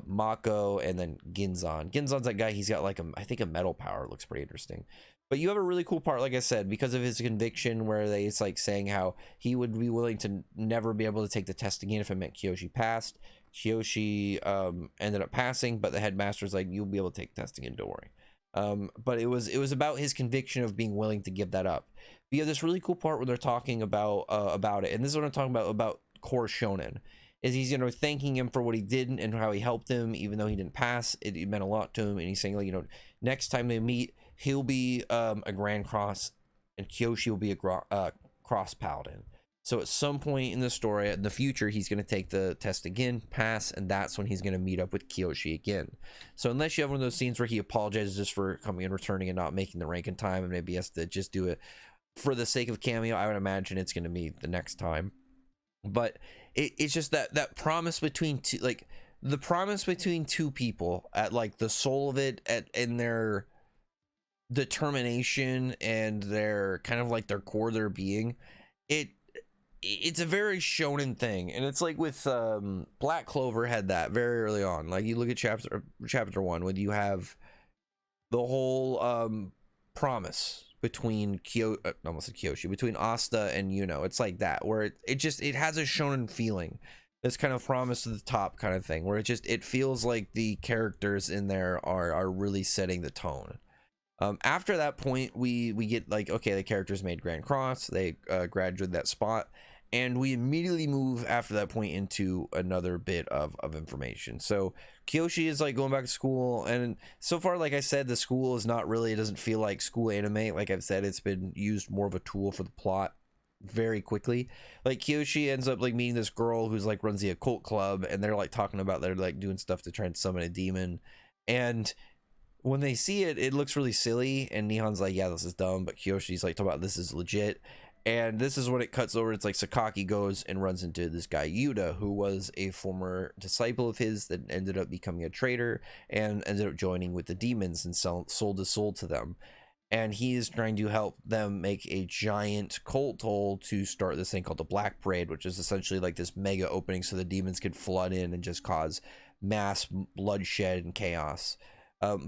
Mako, and then Ginzan. Ginzan's that guy. He's got like I think a metal power. It looks pretty interesting. But you have a really cool part, like I said, because of his conviction, where it's like saying how he would be willing to never be able to take the test again if it meant Kiyoshi passed. Kiyoshi ended up passing, but the headmaster's like, you'll be able to take testing again, don't worry. But it was about his conviction of being willing to give that up. But you have this really cool part where they're talking about it, and this is what I'm talking about core shonen. Is he's, you know, thanking him for what he did and how he helped him, even though he didn't pass. It meant a lot to him, and he's saying, like, you know, next time they meet, he'll be a Grand Cross, and Kiyoshi will be a Cross Paladin. So at some point in the story, in the future, he's going to take the test again, pass, and that's when he's going to meet up with Kiyoshi again. So unless you have one of those scenes where he apologizes just for coming and returning and not making the rank in time, and maybe he has to just do it for the sake of cameo, I would imagine it's going to be the next time. But it's just that promise between two, like the promise between two people at like the soul of it, in their determination and their kind of like their core, their being. It's a very shonen thing, and it's like with Black Clover had that very early on. Like you look at chapter 1, when you have the whole promise between Kiyoshi, between Asta and Yuno. It's like that, where it has a shonen feeling. This kind of promise to the top kind of thing, where it feels like the characters in there are really setting the tone. After that point, we get like, okay, the characters made Grand Cross, they graduated that spot, and we immediately move after that point into another bit of information. So Kiyoshi is like going back to school, and so far, like I said, the school is not really, it doesn't feel like school anime. Like I've said, it's been used more of a tool for the plot very quickly. Like Kiyoshi ends up like meeting this girl who's like runs the occult club, and they're like talking about they're like doing stuff to try and summon a demon, and when they see it, it looks really silly, and Nihon's like, yeah, this is dumb, but Kiyoshi's like, talking about this is legit. And this is when it cuts over. It's like Sakaki goes and runs into this guy Yuta, who was a former disciple of his that ended up becoming a traitor and ended up joining with the demons and sold his soul to them. And he is trying to help them make a giant cult hole to start this thing called the Black Parade, which is essentially like this mega opening so the demons could flood in and just cause mass bloodshed and chaos.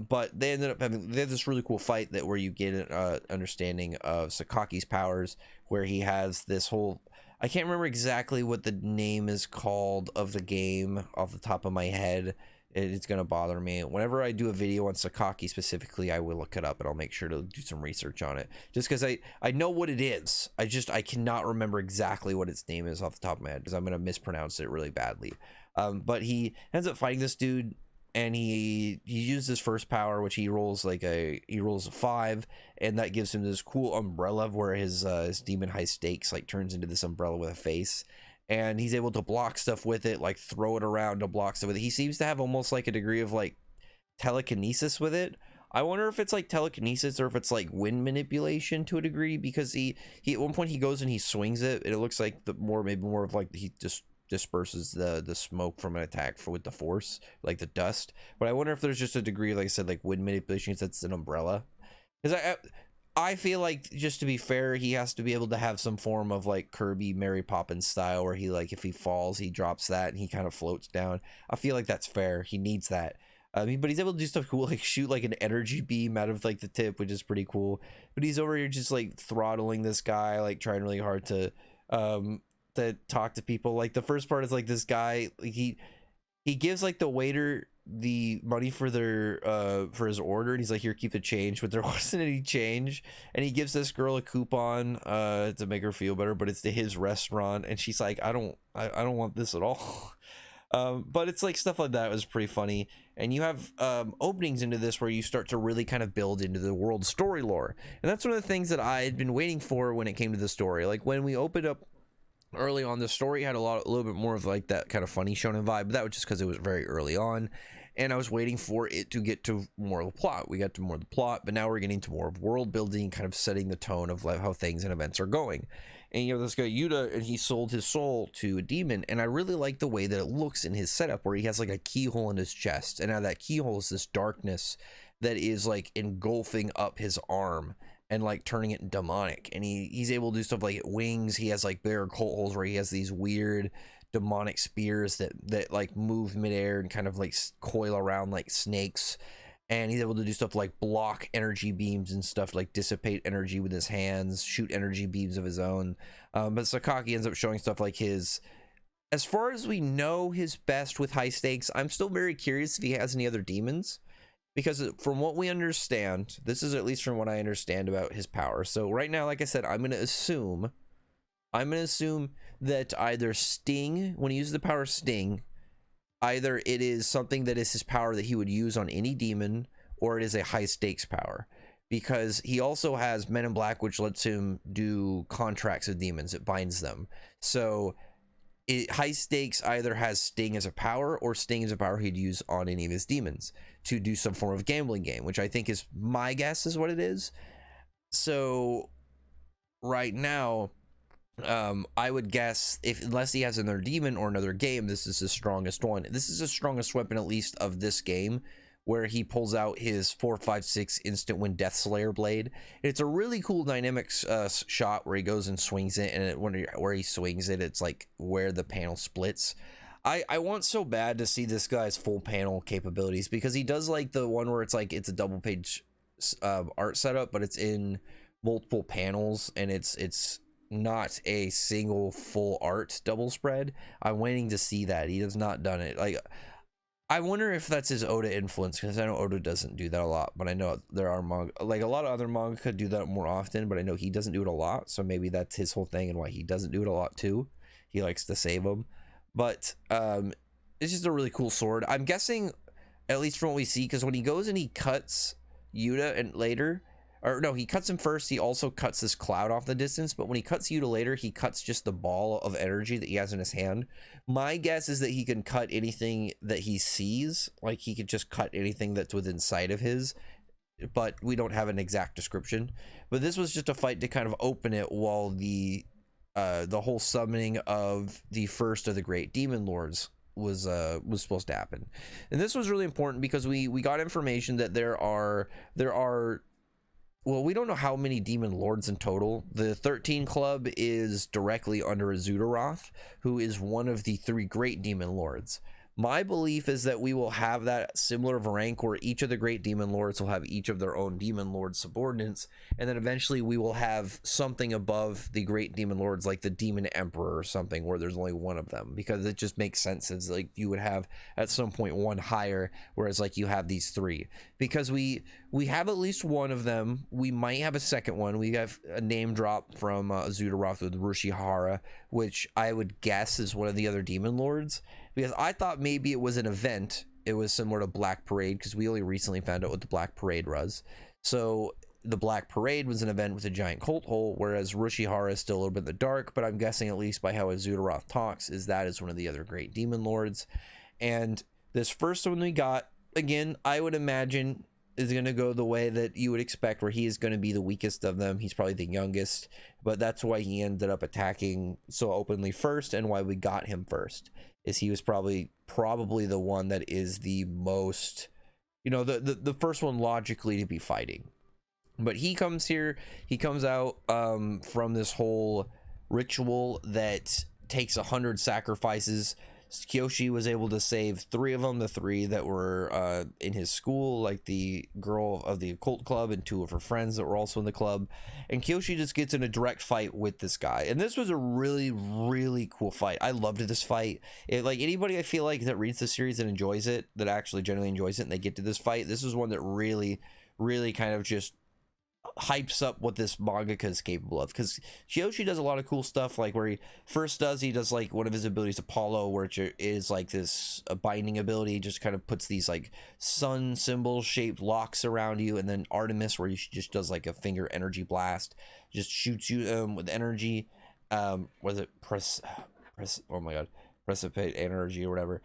But they ended up they have this really cool fight where you get an understanding of Sakaki's powers, where he has this whole, I can't remember exactly what the name is called of the game off the top of my head. It's gonna bother me. Whenever I do a video on Sakaki specifically, I will look it up and I'll make sure to do some research on it, just because I know what it is. I cannot remember exactly what its name is off the top of my head, because I'm gonna mispronounce it really badly. But he ends up fighting this dude, and he used his first power, which he rolls a 5, and that gives him this cool umbrella where his demon high stakes like turns into this umbrella with a face, and he's able to block stuff with it, like throw it around to block stuff with it. He seems to have almost like a degree of like telekinesis with it. I wonder if it's like telekinesis or if it's like wind manipulation to a degree, because he at one point he goes and he swings it, and it looks like maybe more of like he just disperses the smoke from an attack with the force, like the dust. But I wonder if there's just a degree, like I said, like wind manipulation, since it's an umbrella. Because I feel like, just to be fair, he has to be able to have some form of like Kirby Mary Poppins style, where he, like, if he falls, he drops that and he kind of floats down. I feel like that's fair. He needs that. I mean, but he's able to do stuff cool, like shoot like an energy beam out of like the tip, which is pretty cool. But he's over here just like throttling this guy, like trying really hard to talk to people. Like the first part is like this guy, like, he gives like the waiter the money for their for his order, and he's like, here, keep the change, but there wasn't any change, and he gives this girl a coupon to make her feel better, but it's to his restaurant, and she's like, I don't want this at all. But it's like stuff like that was pretty funny. And you have openings into this where you start to really kind of build into the world story lore, and that's one of the things that I had been waiting for when it came to the story. Like when we opened up early on, the story had a little bit more of like that kind of funny shonen vibe, but that was just because it was very early on, and I was waiting for it to get to more of the plot. We got to more of the plot, but now we're getting to more of world building, kind of setting the tone of like how things and events are going. And you have this guy Yuta, and he sold his soul to a demon, and I really like the way that it looks in his setup, where he has like a keyhole in his chest, and now that keyhole is this darkness that is like engulfing up his arm and like turning it demonic, and he's able to do stuff like wings. He has like bigger cult holes where he has these weird demonic spears that like move midair and kind of like coil around like snakes, and he's able to do stuff like block energy beams and stuff, like dissipate energy with his hands, shoot energy beams of his own. But Sakaki ends up showing stuff like his, as far as we know, his best with high stakes. I'm still very curious if he has any other demons, because from what we understand, this is at least from what I understand about his power. So right now, like I said, I'm going to assume that either Sting, when he uses the power Sting, either it is something that is his power that he would use on any demon, or it is a high stakes power, because he also has Men in Black, which lets him do contracts with demons. It binds them. So high stakes either has Sting as a power, or Sting is a power he'd use on any of his demons to do some form of gambling game, which I think is, my guess is what it is. So right now, I would guess, unless he has another demon or another game, this is his strongest one. This is the strongest weapon, at least of this game, where he pulls out his 4.56 instant win Death Slayer blade. It's a really cool dynamics shot where he goes and swings it, and where he swings it, it's like where the panel splits. I want so bad to see this guy's full panel capabilities, because he does like the one where it's like it's a double page art setup, but it's in multiple panels, and it's not a single full art double spread. I'm waiting to see that. He has not done it. Like, I wonder if that's his Oda influence, because I know Oda doesn't do that a lot, but I know there are manga, like a lot of other manga could do that more often, but I know he doesn't do it a lot, so maybe that's his whole thing and why he doesn't do it a lot too. He likes to save them. But it's just a really cool sword. I'm guessing, at least from what we see, because when he goes and he cuts Yuta and later, or no, he cuts him first, he also cuts this cloud off the distance, but when he cuts Yuta later, he cuts just the ball of energy that he has in his hand. My guess is that he can cut anything that he sees, like he could just cut anything that's within sight of his, but we don't have an exact description. But this was just a fight to kind of open it, while the whole summoning of the first of the great demon lords was supposed to happen. And this was really important because we got information that there are well, we don't know how many demon lords in total. The 13 Club is directly under Azudaroth, who is one of the 3 great demon lords. My belief is that we will have that similar of a rank where each of the great demon lords will have each of their own demon lord subordinates, and then eventually we will have something above the great demon lords, like the demon emperor or something, where there's only one of them, because it just makes sense. It's like you would have at some point one higher, whereas like you have these 3, because we have at least one of them. We might have a second one. We have a name drop from Azudaroth with Rushihara, which I would guess is one of the other demon lords, because I thought maybe it was an event. It was similar to Black Parade, because we only recently found out what the Black Parade was. So the Black Parade was an event with a giant cult hole, whereas Rushihara is still a little bit in the dark, but I'm guessing, at least by how Azudaroth talks, is that is one of the other great demon lords. And this first one we got, again, I would imagine is going to go the way that you would expect, where he is going to be the weakest of them. He's probably the youngest, but that's why he ended up attacking so openly first, and why we got him first, is he was probably the one that is the most, you know, the first one logically to be fighting. But he comes here, he comes out from this whole ritual that takes 100 sacrifices. Kiyoshi was able to save 3 of them, the 3 that were in his school, like the girl of the occult club and 2 of her friends that were also in the club. And Kiyoshi just gets in a direct fight with this guy, and this was a really, really cool fight. I loved this fight. Like anybody I feel like that reads the series and enjoys it, that actually generally enjoys it, and they get to this fight, this is one that really, really kind of just hypes up what this mangaka is capable of, because Kiyoshi does a lot of cool stuff, like where he does like one of his abilities, Apollo, which is like this a binding ability, just kind of puts these like sun symbol shaped locks around you, and then Artemis, where he just does like a finger energy blast, just shoots you with energy. Was it oh my god, precipitate energy or whatever.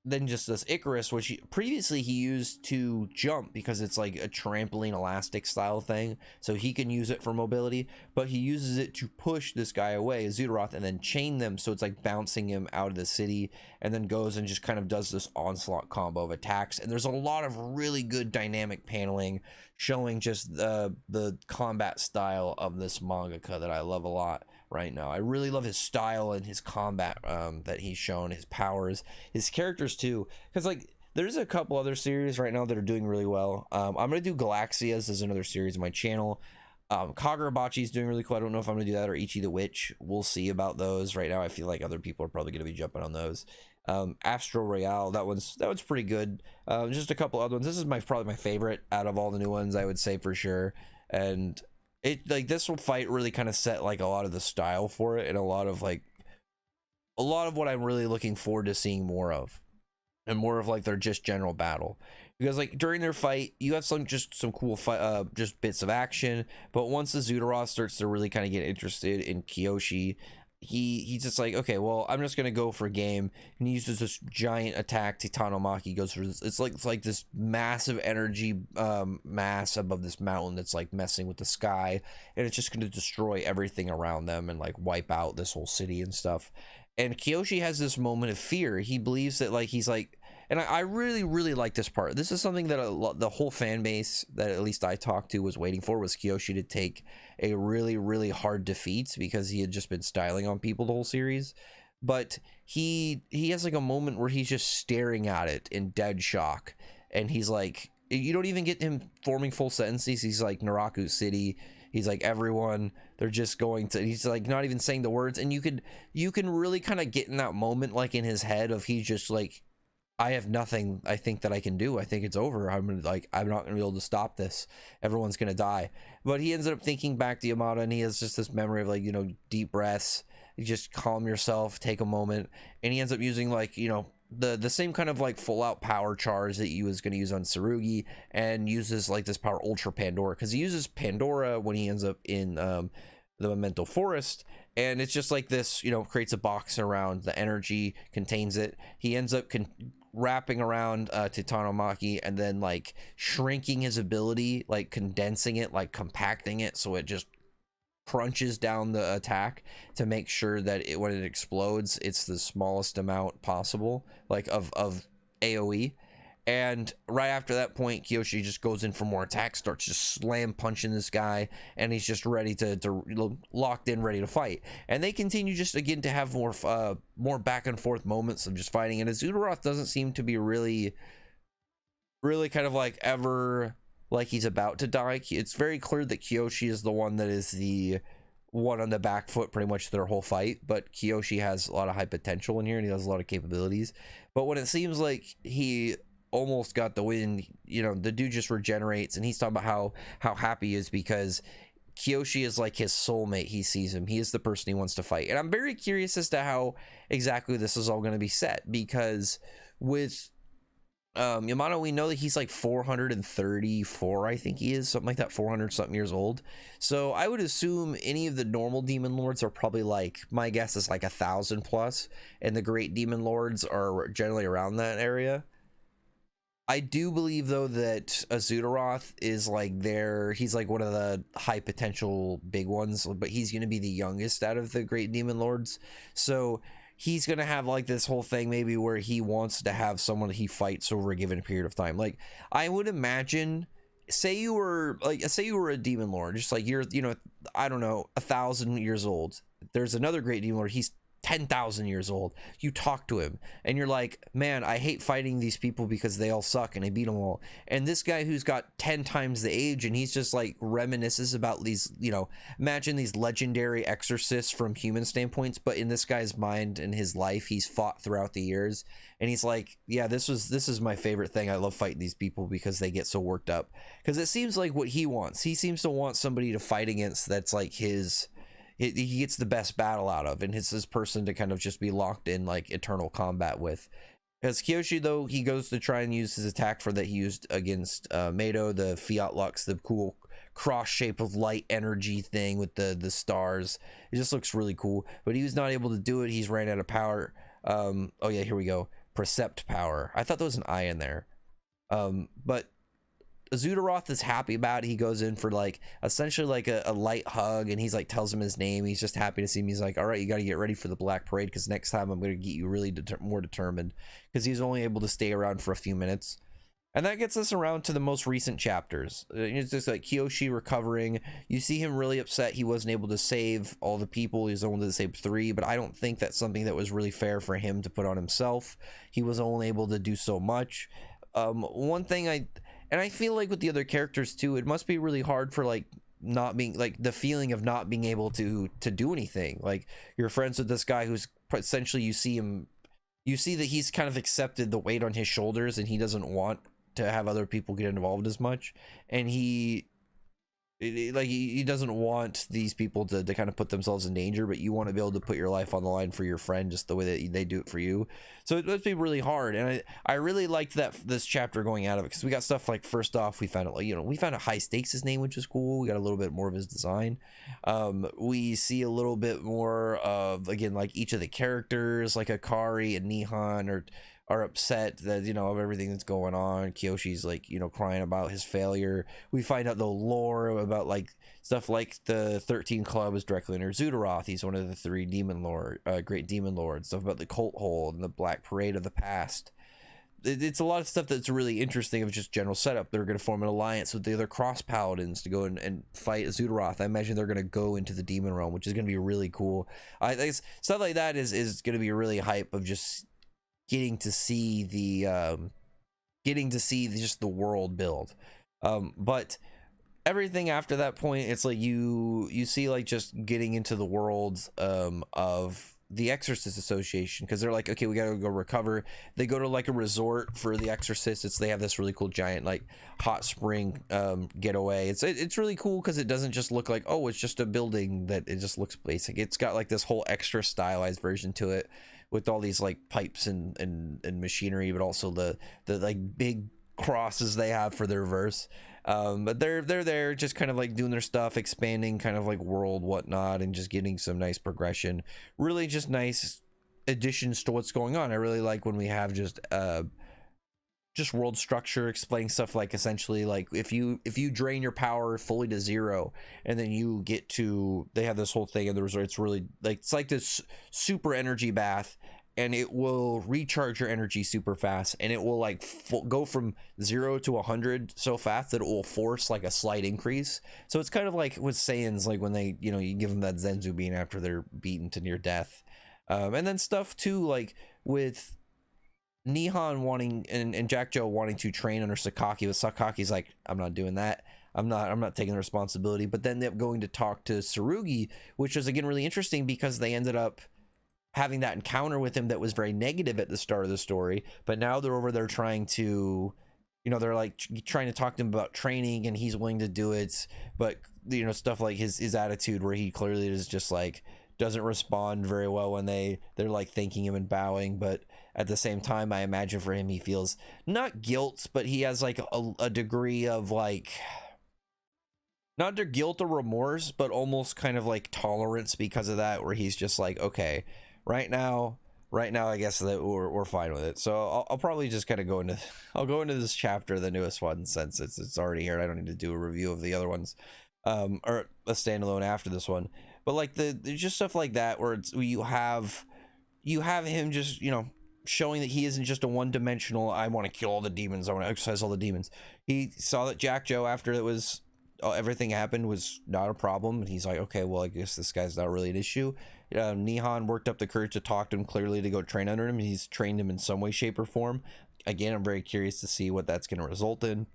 Then just this Icarus, which previously he used to jump because it's like a trampoline elastic style thing, so he can use it for mobility, but he uses it to push this guy away, Zudaroth, and then chain them, so it's like bouncing him out of the city, and then goes and just kind of does this onslaught combo of attacks. And there's a lot of really good dynamic paneling showing just the combat style of this mangaka that I love a lot right now. I really love his style and his combat that he's shown, his powers, his characters too, because like there's a couple other series right now that are doing really well. I'm gonna do Galaxias as another series on my channel. Kagurabachi is doing really cool. I don't know if I'm gonna do that or Ichi the Witch. We'll see about those. Right now I feel like other people are probably gonna be jumping on those. Astro Royale, that one's pretty good. Just a couple other ones. This is probably my favorite out of all the new ones, I would say, for sure. And it, like, this fight really kind of set like a lot of the style for it, and a lot of what I'm really looking forward to seeing more of, and more of like their just general battle, because like during their fight you have some cool fight, just bits of action, but once the Zudaroth starts to really kind of get interested in Kiyoshi, he's just like, okay, well, I'm just gonna go for a game, and he uses this giant attack. Titanomaki goes for this. It's like this massive energy mass above this mountain that's like messing with the sky, and it's just gonna destroy everything around them and like wipe out this whole city and stuff. And Kiyoshi has this moment of fear. He believes that like he's like, and I really, really like this part. This is something that the whole fan base that at least I talked to was waiting for, was Kiyoshi to take a really, really hard defeat, because he had just been styling on people the whole series. But he has like a moment where he's just staring at it in dead shock, and he's like, you don't even get him forming full sentences. He's like, Naraku City. He's like, everyone, they're just going to, he's like not even saying the words, and you can really kind of get in that moment, like in his head, of he's just like, I have nothing I think that I can do. I think it's over. I'm not gonna be able to stop this. Everyone's gonna die. But he ends up thinking back to Yamada, and he has just this memory of like, you know, deep breaths. You just calm yourself, take a moment, and he ends up using like, you know, the same kind of like full out power charge that he was going to use on Tsurugi, and uses like this power Ultra Pandora, because he uses Pandora when he ends up in the Memento Forest, and it's just like this, you know, creates a box around the energy, contains it. He ends up wrapping around Titanomaki, and then like shrinking his ability, like condensing it, like compacting it, so it just crunches down the attack to make sure that when it explodes, it's the smallest amount possible, like of AoE. And right after that point, Kiyoshi just goes in for more attacks, starts just slam punching this guy, and he's just ready to locked in, ready to fight. And they continue just again to have more back and forth moments of just fighting. And Zudaroth doesn't seem to be really kind of like ever like he's about to die. It's very clear that Kiyoshi is the one that is the one on the back foot pretty much their whole fight, but Kiyoshi has a lot of high potential in here, and he has a lot of capabilities. But when it seems like he almost got the win, you know, the dude just regenerates, and he's talking about how happy he is because Kiyoshi is like his soulmate. He sees him, he is the person he wants to fight. And I'm very curious as to how exactly this is all going to be set, because with Yamada, we know that he's like 434, I think he is, something like that, 400 something years old. So I would assume any of the normal demon lords are probably like, my guess is like 1,000 plus, and the great demon lords are generally around that area. I do believe though that Zudaroth is like he's like one of the high potential big ones, but he's going to be the youngest out of the great demon lords. So he's going to have like this whole thing maybe where he wants to have someone he fights over a given period of time. Like I would imagine, say you were a demon lord, just like you're, you know, I don't know, 1,000 years old. There's another great demon lord, he's 10,000 years old. You talk to him and you're like, man, I hate fighting these people because they all suck and I beat them all. And this guy who's got 10 times the age, and he's just like reminisces about these, you know, imagine these legendary exorcists from human standpoints, but in this guy's mind and his life, he's fought throughout the years. And he's like, yeah, this is my favorite thing. I love fighting these people because they get so worked up. Because it seems like what he wants. He seems to want somebody to fight against that's like his, he gets the best battle out of, and it's his person to kind of just be locked in like eternal combat with. Because Kiyoshi, though, he goes to try and use his attack for that he used against Mado, the Fiat Lux, the cool cross shape of light energy thing with the stars. It just looks really cool, but he was not able to do it. He's ran out of power. Oh yeah, here we go. Percept power. I thought there was an I in there. But Azudaroth is happy about it. He goes in for like essentially like a light hug, and he's like tells him his name. He's just happy to see him. He's like, all right, you got to get ready for the Black Parade, because next time I'm going to get you really more determined, because he's only able to stay around for a few minutes. And that gets us around to the most recent chapters. It's just like Kiyoshi recovering. You see him really upset he wasn't able to save all the people. He was only able to save 3, but I don't think that's something that was really fair for him to put on himself. He was only able to do so much. One thing I feel like with the other characters too, it must be really hard for like not being like the feeling of not being able to do anything. Like you're friends with this guy who's essentially, you see that he's kind of accepted the weight on his shoulders, and he doesn't want to have other people get involved as much, and he doesn't want these people to kind of put themselves in danger, but you want to be able to put your life on the line for your friend just the way that they do it for you. So it must be really hard, and I really liked this chapter going out of it, because we got stuff like, first off, we found out, like, you know, we found out High Stakes' name, which is cool. We got a little bit more of his design. We see a little bit more of, again, like each of the characters, like Akari and Nihon are upset that, you know, of everything that's going on. Kiyoshi's like, you know, crying about his failure. We find out the lore about like stuff like the 13 Club is directly under Azudaroth. He's one of the 3 great demon lords. Stuff about the Cult Hold and the Black Parade of the past. It's a lot of stuff that's really interesting of just general setup. They're going to form an alliance with the other cross paladins to go and fight Azudaroth. I imagine they're going to go into the demon realm, which is going to be really cool. I think stuff like that is going to be really hype, of just getting to see just the world build. But everything after that point, it's like you see like just getting into the world of the Exorcist Association, because they're like, okay, we gotta go recover. They go to like a resort for the Exorcists. They have this really cool giant like hot spring getaway. It's really cool, because it doesn't just look like, oh, it's just a building that it just looks basic. It's got like this whole extra stylized version to it, with all these like pipes and machinery, but also the like big crosses they have for their verse. But they're there just kind of like doing their stuff, expanding kind of like world whatnot, and just getting some nice progression. Really just nice additions to what's going on. I really like when we have just world structure, explaining stuff like, essentially like if you drain your power fully to 0, and then you get to, they have this whole thing in the resort. It's really like, it's like this super energy bath, and it will recharge your energy super fast, and it will like go from 0 to 100 so fast that it will force like a slight increase. So it's kind of like with Saiyans, like when they, you know, you give them that Zenzu bean after they're beaten to near death. And then stuff too, like with Nihon wanting and Jackjo wanting to train under Sakaki, but Sakaki's like, I'm not doing that. I'm not taking the responsibility. But then they're going to talk to Tsurugi, which is again really interesting, because they ended up having that encounter with him that was very negative at the start of the story, but now they're over there trying to, you know, they're like trying to talk to him about training, and he's willing to do it, but you know, stuff like his attitude, where he clearly is just like doesn't respond very well when they're like thanking him and bowing. But at the same time, I imagine for him, he feels not guilt, but he has like a degree of like, not their guilt or remorse, but almost kind of like tolerance because of that, where he's just like, okay, right now I guess that we're fine with it. So I'll probably just kind of go into this chapter, the newest one, since it's already here, and I don't need to do a review of the other ones, or a standalone after this one. But like there's just stuff like that, where you have him just, you know, showing that he isn't just a one-dimensional, I want to kill all the demons, I want to exercise all the demons. He saw that Jackjo, after it was everything happened was not a problem. And he's like, okay, well, I guess this guy's not really an issue. Nihon worked up the courage to talk to him clearly to go train under him. He's trained him in some way, shape, or form. Again, I'm very curious to see what that's going to result in.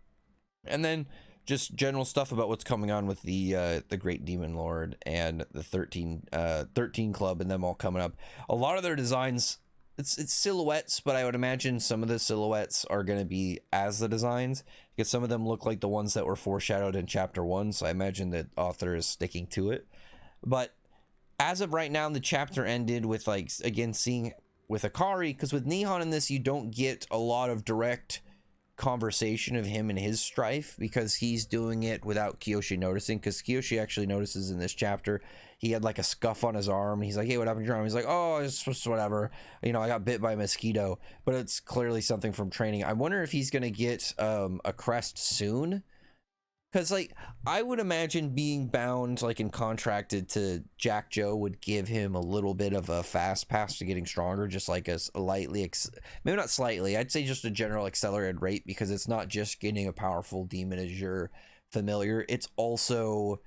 And then just general stuff about what's coming on with the Great Demon Lord and the 13 Club and them all coming up. A lot of their designs, it's silhouettes, but I would imagine some of the silhouettes are going to be as the designs, because some of them look like the ones that were foreshadowed in chapter 1, so I imagine the author is sticking to it. But as of right now, the chapter ended with, like, again, seeing with Akari, because with Nihon in this, you don't get a lot of direct conversation of him and his strife, because he's doing it without Kiyoshi noticing, because Kiyoshi actually notices in this chapter he had like a scuff on his arm. He's like, hey, what happened to your arm? He's like, oh, it's just whatever, you know, I got bit by a mosquito. But it's clearly something from training. I wonder if he's gonna get a crest soon, because like I would imagine being bound like and contracted to Jack Joe would give him a little bit of a fast pass to getting stronger, just like a lightly maybe not slightly, I'd say just a general accelerated rate, because it's not just getting a powerful demon as your familiar, it's also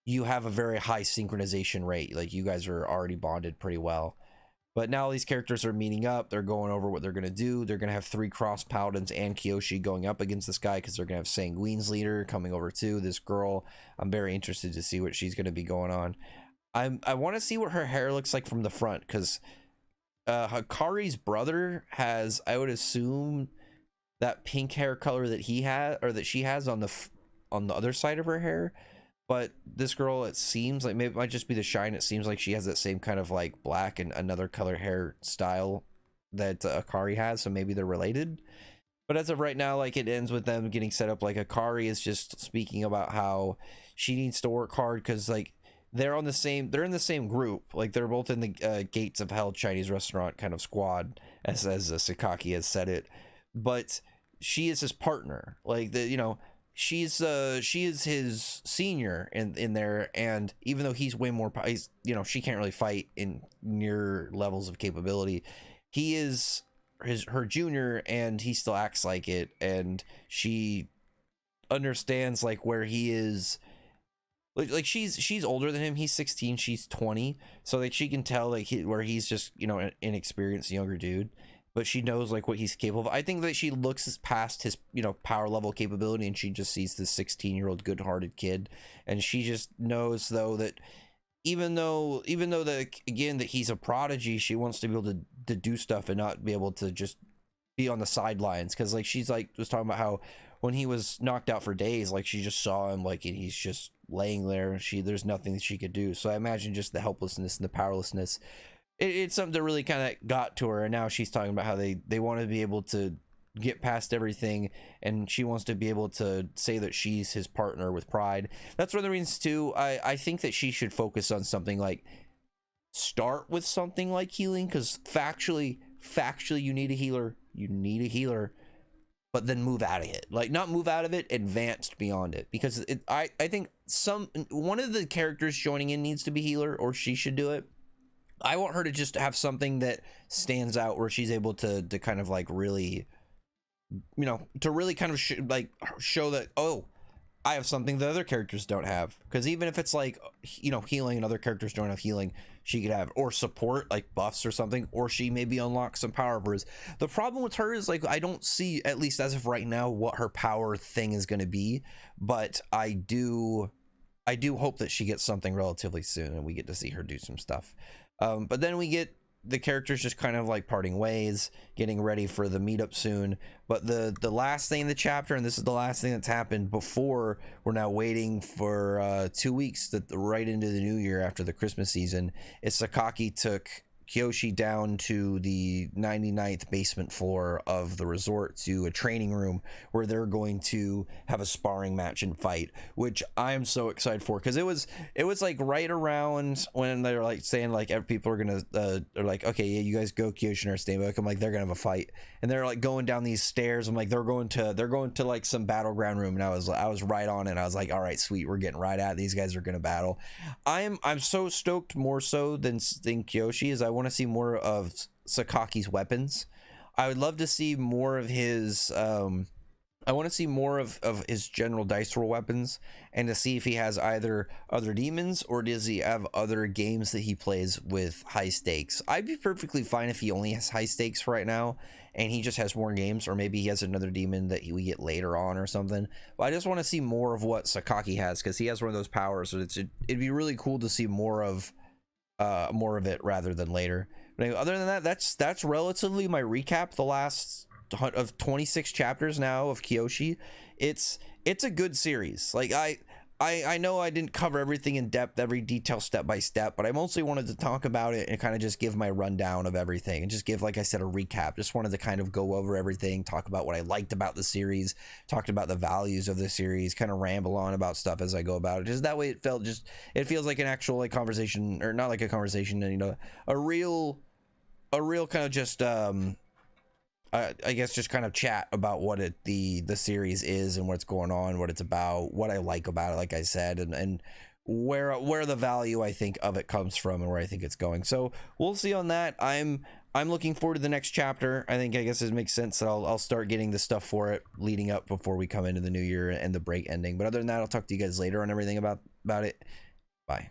you have a very high synchronization rate, like you guys are already bonded pretty well. But now these characters are meeting up. They're going over what they're going to do. They're going to have 3 cross paladins and Kiyoshi going up against this guy, because they're going to have Sanguine's leader coming over too. This girl, I'm very interested to see what she's going to be going on. I want to see what her hair looks like from the front, because Hikari's brother has, I would assume, that pink hair color that he had, or that she has on the other side of her hair. But this girl, it seems like, maybe it might just be the shine, it seems like she has that same kind of like black and another color hair style that Akari has, so maybe they're related. But as of right now, like, it ends with them getting set up. Like, Akari is just speaking about how she needs to work hard, because like they're in the same group, like they're both in the Gates of Hell Chinese restaurant kind of squad, as Sakaki has said it. But she is his partner, like the, you know, she is his senior in there, and even though he's way more, he's, you know, she can't really fight in near levels of capability, he is her junior, and he still acts like it, and she understands like where he is, like she's older than him. He's 16, she's 20, so like she can tell like where he's just, you know, an inexperienced younger dude, but she knows like what he's capable of. I think that she looks past his, you know, power level capability, and she just sees this 16-year-old good-hearted kid, and she just knows though that even though that, again, that he's a prodigy, she wants to be able to do stuff and not be able to just be on the sidelines, because like she's like was talking about how when he was knocked out for days, like she just saw him like he's just laying there, and there's nothing that she could do. So I imagine just the helplessness and the powerlessness, it's something that really kind of got to her, and now she's talking about how they want to be able to get past everything, and she wants to be able to say that she's his partner with pride. That's one of the reasons too, I think that she should focus on something like, start with something like healing, because factually you need a healer, but then move out of it, like not move out of it, advanced beyond it, because I think one of the characters joining in needs to be healer, or she should do it. I want her to just have something that stands out, where she's able to kind of like really, you know, to really kind of show that, oh, I have something that other characters don't have. Because even if it's like, you know, healing and other characters don't have healing, she could have, or support like buffs or something, or she maybe unlocks some power brews. The problem with her is like, I don't see, at least as of right now, what her power thing is going to be, but I do hope that she gets something relatively soon and we get to see her do some stuff. But then we get the characters just kind of like parting ways, getting ready for the meetup soon. But the last thing in the chapter, and this is the last thing that's happened before we're now waiting for 2 weeks, right into the new year after the Christmas season, is Sakaki took Kiyoshi down to the 99th basement floor of the resort to a training room where they're going to have a sparring match and fight, which I'm so excited for, because it was like right around when they're like saying like people are gonna they're like, okay, yeah, you guys go, Kiyoshi and stay back. I'm like, they're gonna have a fight, and they're like going down these stairs. I'm like, they're going to like some battleground room, and I was right on it. I was like, all right, sweet, we're getting right at it. These guys are gonna battle. I'm so stoked, more so than Kiyoshi, is I want to see more of Sakaki's weapons. I would love to see more of his I want to see more of his general dice roll weapons, and to see if he has either other demons or does he have other games that he plays with high stakes. I'd be perfectly fine if he only has high stakes right now and he just has more games, or maybe he has another demon that we get later on or something. But I just want to see more of what Sakaki has, because he has one of those powers. So it'd be really cool to see more of it rather than later. But anyway, other than that, that's relatively my recap. The last of 26 chapters now of Kiyoshi. It's a good series. Like I know I didn't cover everything in depth, every detail step by step, but I mostly wanted to talk about it and kind of just give my rundown of everything and just give, like I said, a recap. Just wanted to kind of go over everything, talk about what I liked about the series, talked about the values of the series, kind of ramble on about stuff as I go about it. Just that way it feels like an actual like conversation, or not like a conversation, and a real kind of just I guess just kind of chat about what the series is and what's going on, what it's about, what I like about it, like I said, and where the value I think of it comes from and where I think it's going. So we'll see on that. I'm looking forward to the next chapter. I guess it makes sense that I'll start getting the stuff for it leading up before we come into the new year and the break ending. But other than that, I'll talk to you guys later on everything about it. Bye.